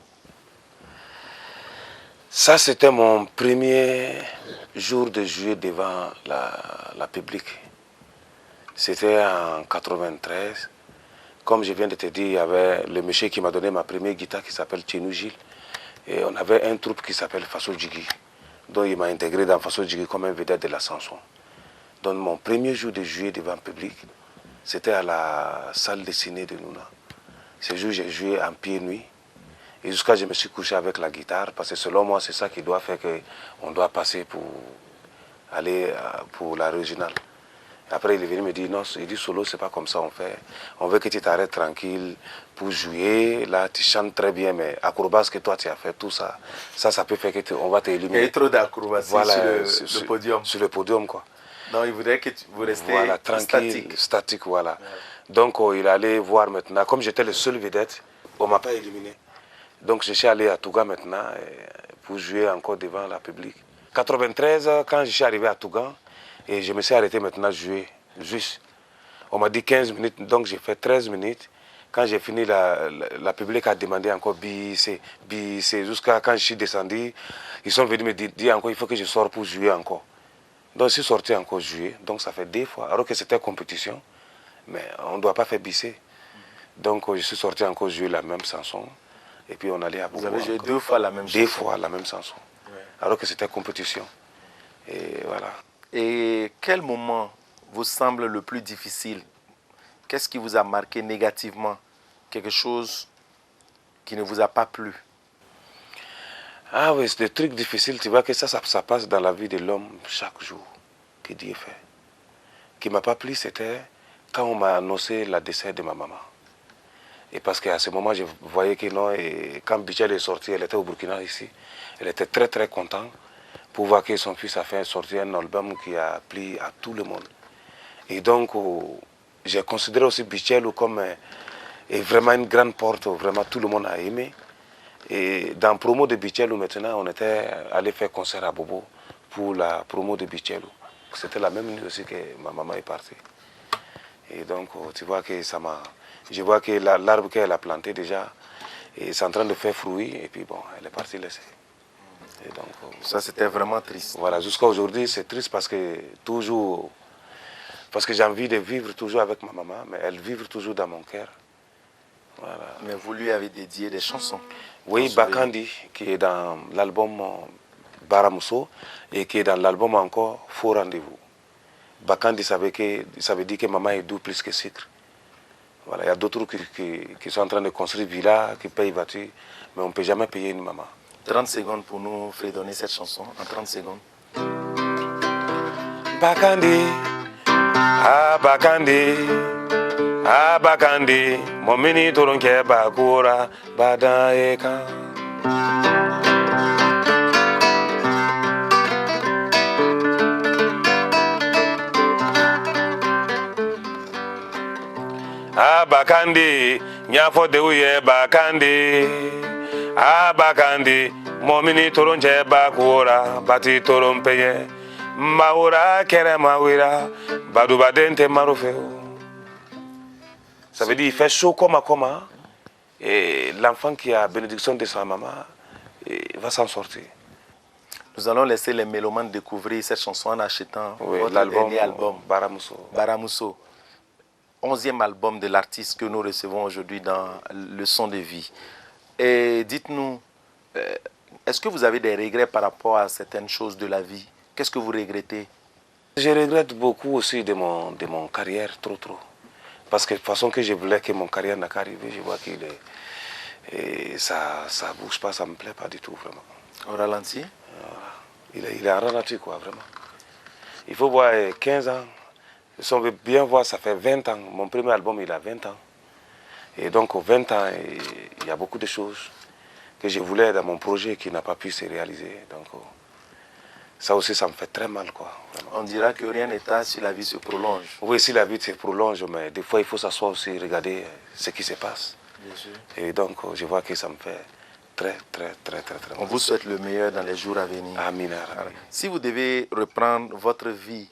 Ça, c'était mon premier jour de jouer devant la public. C'était en 93. Comme je viens de te dire, il y avait le monsieur qui m'a donné ma première guitare qui s'appelle Tchenou Gilles. Et on avait un troupe qui s'appelle Faso Djigui. Donc il m'a intégré dans Faso Djigui comme un vedette de la chanson. Donc mon premier jour de jouer devant le public, c'était à la salle de ciné de Nouna. Ce jour, j'ai joué en pied nuit. Et jusqu'à ce que je me suis couché avec la guitare, parce que selon moi, c'est ça qui doit faire qu'on doit passer pour aller pour la régionale. Après, il est venu me dire, non, il dit, Solo, c'est pas comme ça on fait. On veut que tu t'arrêtes tranquille pour jouer. Là, tu chantes très bien, mais acrobatie que toi, tu as fait, tout ça, ça peut faire qu'on va t'éliminer. Il y a trop d'acrobatie voilà, sur le podium. Sur le podium, quoi. Non, il voudrait que vous restiez voilà, tranquille, statique, voilà. Ouais. Donc, il allait voir maintenant. Comme j'étais le seul vedette, on ne m'a pas éliminé. Donc je suis allé à Touga maintenant pour jouer encore devant la public. 93, quand je suis arrivé à Touga, et je me suis arrêté maintenant à jouer juste. On m'a dit 15 minutes, donc j'ai fait 13 minutes. Quand j'ai fini, la public a demandé encore BIC. Jusqu'à quand je suis descendu, ils sont venus me dire encore il faut que je sorte pour jouer encore. Donc je suis sorti encore jouer, donc ça fait 2 fois, alors que c'était compétition. Mais on ne doit pas faire BIC. Donc je suis sorti encore jouer la même chanson. Et puis on allait à Bougou. Vous avez joué 2 fois la même chanson? 2 fois la même chanson. Ouais. Alors que c'était compétition. Et voilà. Et quel moment vous semble le plus difficile? Qu'est-ce qui vous a marqué négativement? Quelque chose qui ne vous a pas plu? Ah oui, c'est des trucs difficiles. Tu vois que ça passe dans la vie de l'homme chaque jour que Dieu fait. Ce qui ne m'a pas plu, c'était quand on m'a annoncé la décès de ma maman. Et parce qu'à ce moment, je voyais que non, et quand Bichel est sorti, elle était au Burkina ici, elle était très très contente pour voir que son fils a fait sortir un album qui a plu à tout le monde. Et donc, j'ai considéré aussi Bichel comme vraiment une grande porte, vraiment tout le monde a aimé. Et dans la promo de Bichel, maintenant, on était allé faire concert à Bobo pour la promo de Bichel. C'était la même nuit aussi que ma maman est partie. Et donc, tu vois que ça m'a... Je vois que l'arbre qu'elle a planté déjà, c'est en train de faire fruit, et puis bon, elle est partie laisser. Et donc, ça, c'était vraiment triste. Voilà, jusqu'à aujourd'hui, c'est triste parce que toujours... Parce que j'ai envie de vivre toujours avec ma maman, mais elle vit toujours dans mon cœur. Voilà. Mais vous lui avez dédié des chansons? Oui, Bakandi, qui est dans l'album Baramuso, et qui est dans l'album encore Faux Rendez-vous. Bakandi, ça veut dire que maman est douce plus que sucre. Voilà, il y a d'autres qui sont en train de construire villa, qui payent voiture, mais on ne peut jamais payer une maman. 30 secondes pour nous fredonner cette chanson, en 30 secondes. Bakandi, ah Bakandi, ah Bakandi, mon mini toronke bakura, badaeka. Ah Bakandi, nyafo de uye Bakandi, ah Bakandi, momini toronje bakura, bati torompeye, maura kere mawira, badubadente marofeo. Ça veut dire il fait chaud comme et l'enfant qui a bénédiction de sa maman va s'en sortir. Nous allons laisser les mélomanes découvrir cette chanson en achetant votre dernier album Baramuso. Baramuso. 11e album de l'artiste que nous recevons aujourd'hui dans Leçon de vie. Et dites-nous, est-ce que vous avez des regrets par rapport à certaines choses de la vie? Qu'est-ce que vous regrettez? Je regrette beaucoup aussi de mon carrière, trop. Parce que de toute façon que je voulais que mon carrière n'a qu'à arriver, je vois qu'il est... Et ça ne bouge pas, ça ne me plaît pas du tout, vraiment. Au ralenti? Il est en ralenti, quoi, vraiment. Il faut voir 15 ans. Si on veut bien voir, ça fait 20 ans. Mon premier album, il a 20 ans. Et donc, aux 20 ans, il y a beaucoup de choses que je voulais dans mon projet qui n'a pas pu se réaliser. Donc, ça aussi, ça me fait très mal, quoi. Vraiment. On dira que rien n'est tard si la vie se prolonge. Oui, si la vie se prolonge, mais des fois, il faut s'asseoir aussi et regarder ce qui se passe. Bien sûr. Et donc, je vois que ça me fait très mal. On vous souhaite le meilleur dans les jours à venir. Amin. Si vous devez reprendre votre vie,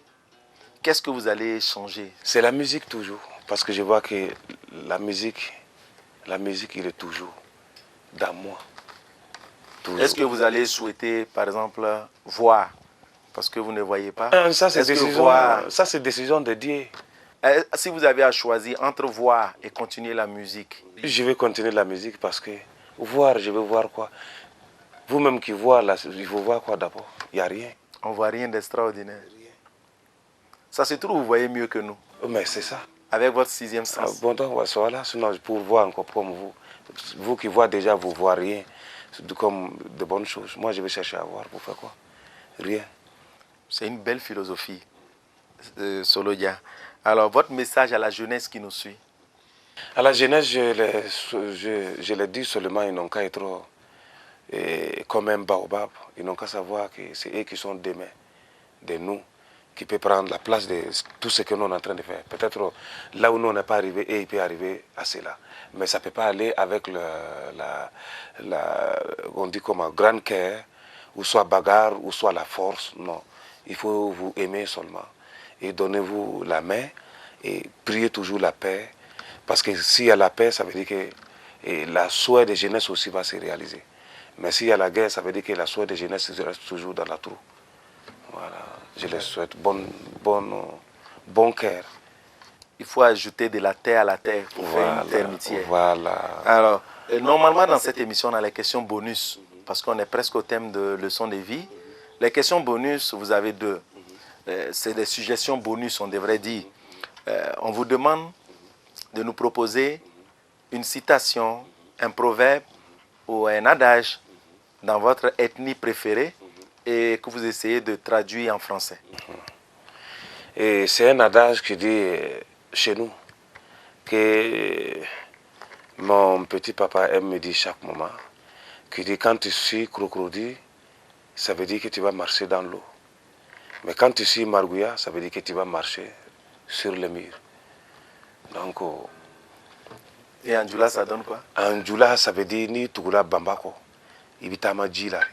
qu'est-ce que vous allez changer? C'est la musique toujours. Parce que je vois que la musique, il est toujours dans moi. Est-ce que vous allez souhaiter, par exemple, voir? Parce que vous ne voyez pas. Ça, c'est décision de Dieu. Si vous avez à choisir entre voir et continuer la musique? Je vais continuer la musique parce que voir, je vais voir quoi? Vous-même qui voyez, là, il faut voir quoi d'abord? Il n'y a rien. On ne voit rien d'extraordinaire. Ça se trouve, vous voyez mieux que nous. Mais c'est ça. Avec votre 6e sens. Bon, donc, voilà. Sinon, pour voir encore comme vous. Vous qui voyez déjà, vous ne voyez rien. Comme de bonnes choses. Moi, je vais chercher à voir. Pour faire quoi? Rien. C'est une belle philosophie, Solodia. Alors, votre message à la jeunesse qui nous suit? À la jeunesse, je l'ai dit seulement, ils n'ont qu'à être comme un baobab. Ils n'ont qu'à savoir que c'est eux qui sont demain de nous, qui peut prendre la place de tout ce que nous sommes en train de faire. Peut-être là où nous n'est pas arrivé, et il peut arriver à cela. Mais ça ne peut pas aller avec on dit comme un grand cœur, ou soit bagarre, ou soit la force. Non, il faut vous aimer seulement. Et donnez-vous la main, et priez toujours la paix. Parce que s'il y a la paix, ça veut dire que la souhait de jeunesse aussi va se réaliser. Mais s'il y a la guerre, ça veut dire que la souhait de jeunesse reste toujours dans la trou. Voilà, je les souhaite bon cœur. Il faut ajouter de la terre à la terre pour faire une terre métier. Voilà. Alors, normalement, dans cette émission, on a les questions bonus, parce qu'on est presque au thème de leçon de vie. Les questions bonus, vous avez deux. c'est des suggestions bonus, on devrait dire. On vous demande de nous proposer une citation, un proverbe ou un adage dans votre ethnie préférée et que vous essayez de traduire en français. Et c'est un adage qui dit chez nous que mon petit papa aime me dire chaque moment, qui dit quand tu suis crocodile, ça veut dire que tu vas marcher dans l'eau. Mais quand tu suis margouilla, ça veut dire que tu vas marcher sur le mur. Donc, et en Djoula, ça donne quoi? En Djoula, ça veut dire ni Tugula Bambako, Ibitama Djilari.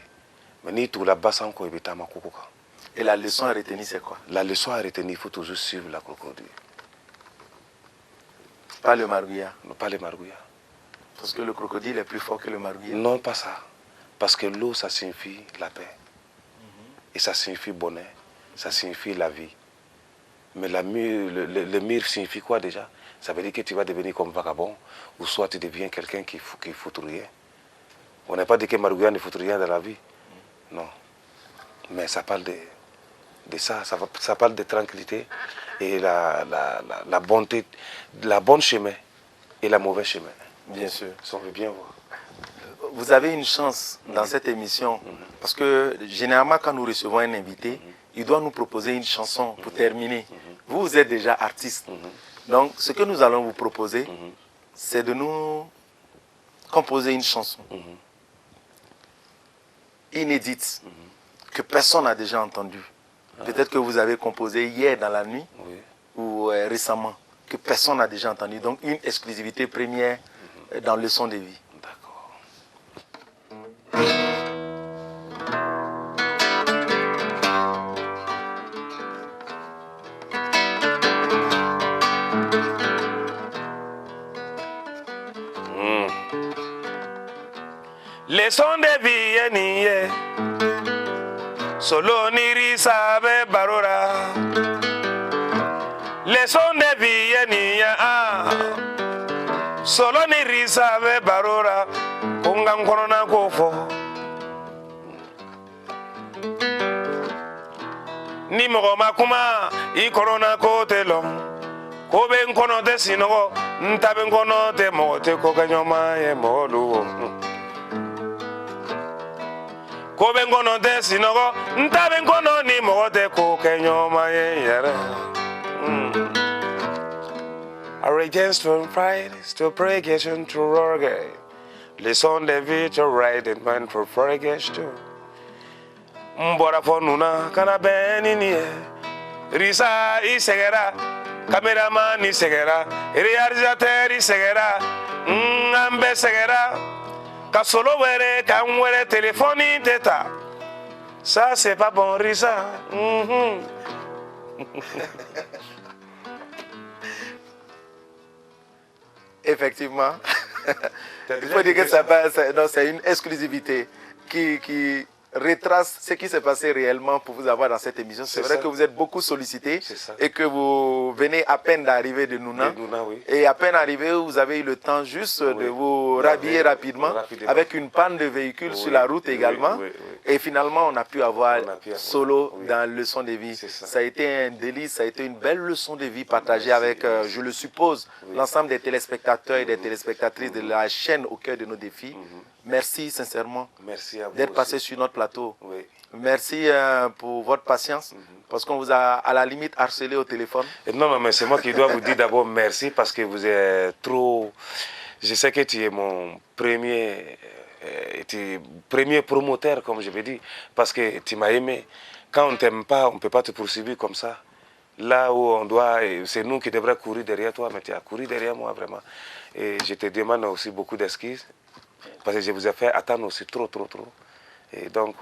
Mais ni Tugula Basanko, Ibitama Kukuka. Et la leçon à retenir, c'est quoi? La leçon à retenir, il faut toujours suivre la crocodile. Pas le margouilla? Non, pas le margouilla. Parce que le crocodile est plus fort que le margouilla? Non, pas ça. Parce que l'eau, ça signifie la paix. Et ça signifie bonheur. Ça signifie la vie. Mais le mur signifie quoi déjà? Ça veut dire que tu vas devenir comme vagabond, ou soit tu deviens quelqu'un qui ne fout rien. On n'a pas dit que Margouilla ne fout rien dans la vie. Non. Mais ça parle de ça. Ça parle de tranquillité et la bonté, la bonne chemin et la mauvaise chemin. Bien sûr. Si on veut bien voir. Vous avez une chance dans cette émission, parce que généralement quand nous recevons un invité, il doit nous proposer une chanson pour terminer. Vous êtes déjà artiste. Donc ce que nous allons vous proposer, c'est de nous composer une chanson inédite, que personne n'a déjà entendue. Peut-être que vous avez composé hier dans la nuit, ou récemment, que personne n'a déjà entendu. Donc une exclusivité première dans Leçon de vie. Leçon de vie est niée, solo niri sabe barora. Leçon de vie est niée, solo niri sabe barora. Kungam korona kofo. Ni mogo makuma I korona kotelo. Kobe nkono te sinogo, ntabe nkono te mogo te kokanyoma ye moluo. Kobe nkono te sinogo, ntabe nkono ni mogo te kokanyoma ye yere. I rejoice from pride, still pray getting to reggae. Leçon de vie to ride and man for forget. Mbora fonuna kana beni ni Risa isegera cameraman isegera réalisateur isegera ambe segera kasolo were kan were téléphone teta. Ça c'est pas bon Risa. Effectivement. Il faut dire que c'est une exclusivité qui retrace ce qui s'est passé réellement pour vous avoir dans cette émission. C'est vrai que vous êtes beaucoup sollicité et que vous venez à peine d'arriver de Nouna. Oui. Et à peine arrivé, vous avez eu le temps juste de vous rhabiller rapidement avec une panne de véhicule sur la route également. Et finalement, on a pu avoir solo dans Leçon de vie. Ça a été un délice, ça a été une belle leçon de vie partagée avec, je le suppose, l'ensemble des téléspectateurs et des téléspectatrices de la chaîne Au cœur de nos défis. Merci sincèrement d'être passé sur notre plateau. Merci pour votre patience, parce qu'on vous a à la limite harcelé au téléphone. Non, mais c'est moi qui dois vous dire d'abord merci parce que vous êtes trop... Je sais que tu es mon premier promoteur, comme je vais dire, parce que tu m'as aimé. Quand on ne t'aime pas, on ne peut pas te poursuivre comme ça. Là où on doit, c'est nous qui devrions courir derrière toi, mais tu as couru derrière moi vraiment. Et je te demande aussi beaucoup d'excuses. Parce que je vous ai fait attendre aussi trop. Et donc...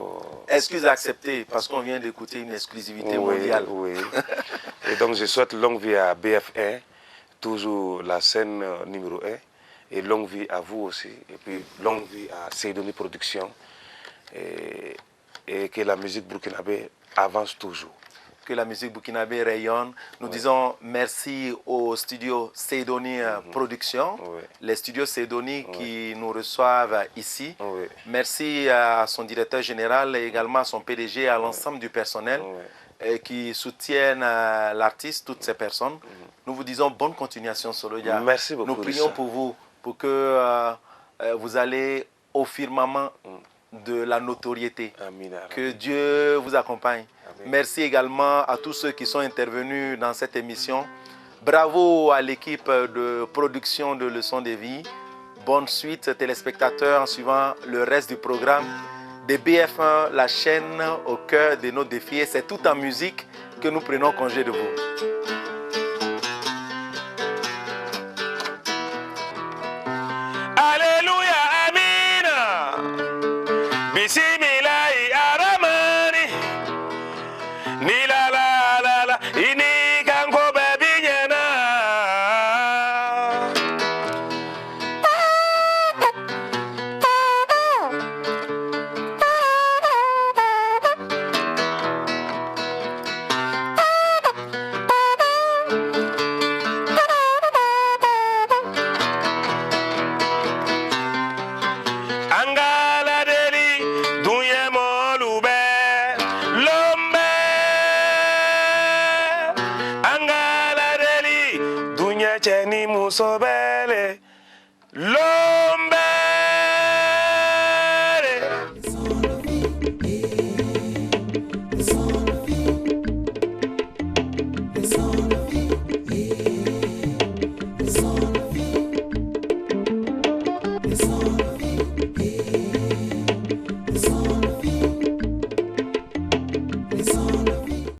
Excuse acceptée, parce qu'on vient d'écouter une exclusivité mondiale. Oui. Et donc je souhaite longue vie à BF1, toujours la scène numéro 1. Et longue vie à vous aussi. Et puis longue vie à Seydoni Productions. Et que la musique burkinabé avance toujours. Que la musique burkinabé rayonne. Nous disons merci au studio Seydoni Productions, les studios Seydoni qui nous reçoivent ici. Merci à son directeur général et également à son PDG et à l'ensemble du personnel. qui soutiennent l'artiste, toutes ces personnes. Nous vous disons bonne continuation, Solodia. Merci beaucoup. Nous prions pour vous, pour que vous allez au firmament de la notoriété. Amin. Que Dieu vous accompagne. Amen. Merci également à tous ceux qui sont intervenus dans cette émission. Bravo à l'équipe de production de Leçons de vie. Bonne suite, téléspectateurs, en suivant le reste du programme de BF1, la chaîne au cœur de nos défis. Et c'est tout en musique que nous prenons congé de vous. Alléluia, Amina. Bismillahi Aramani. Ni la la la la. Ini kanko babinyana. Angala deli dunye molube lombe. Angala deli dunye cheni musobele lombe.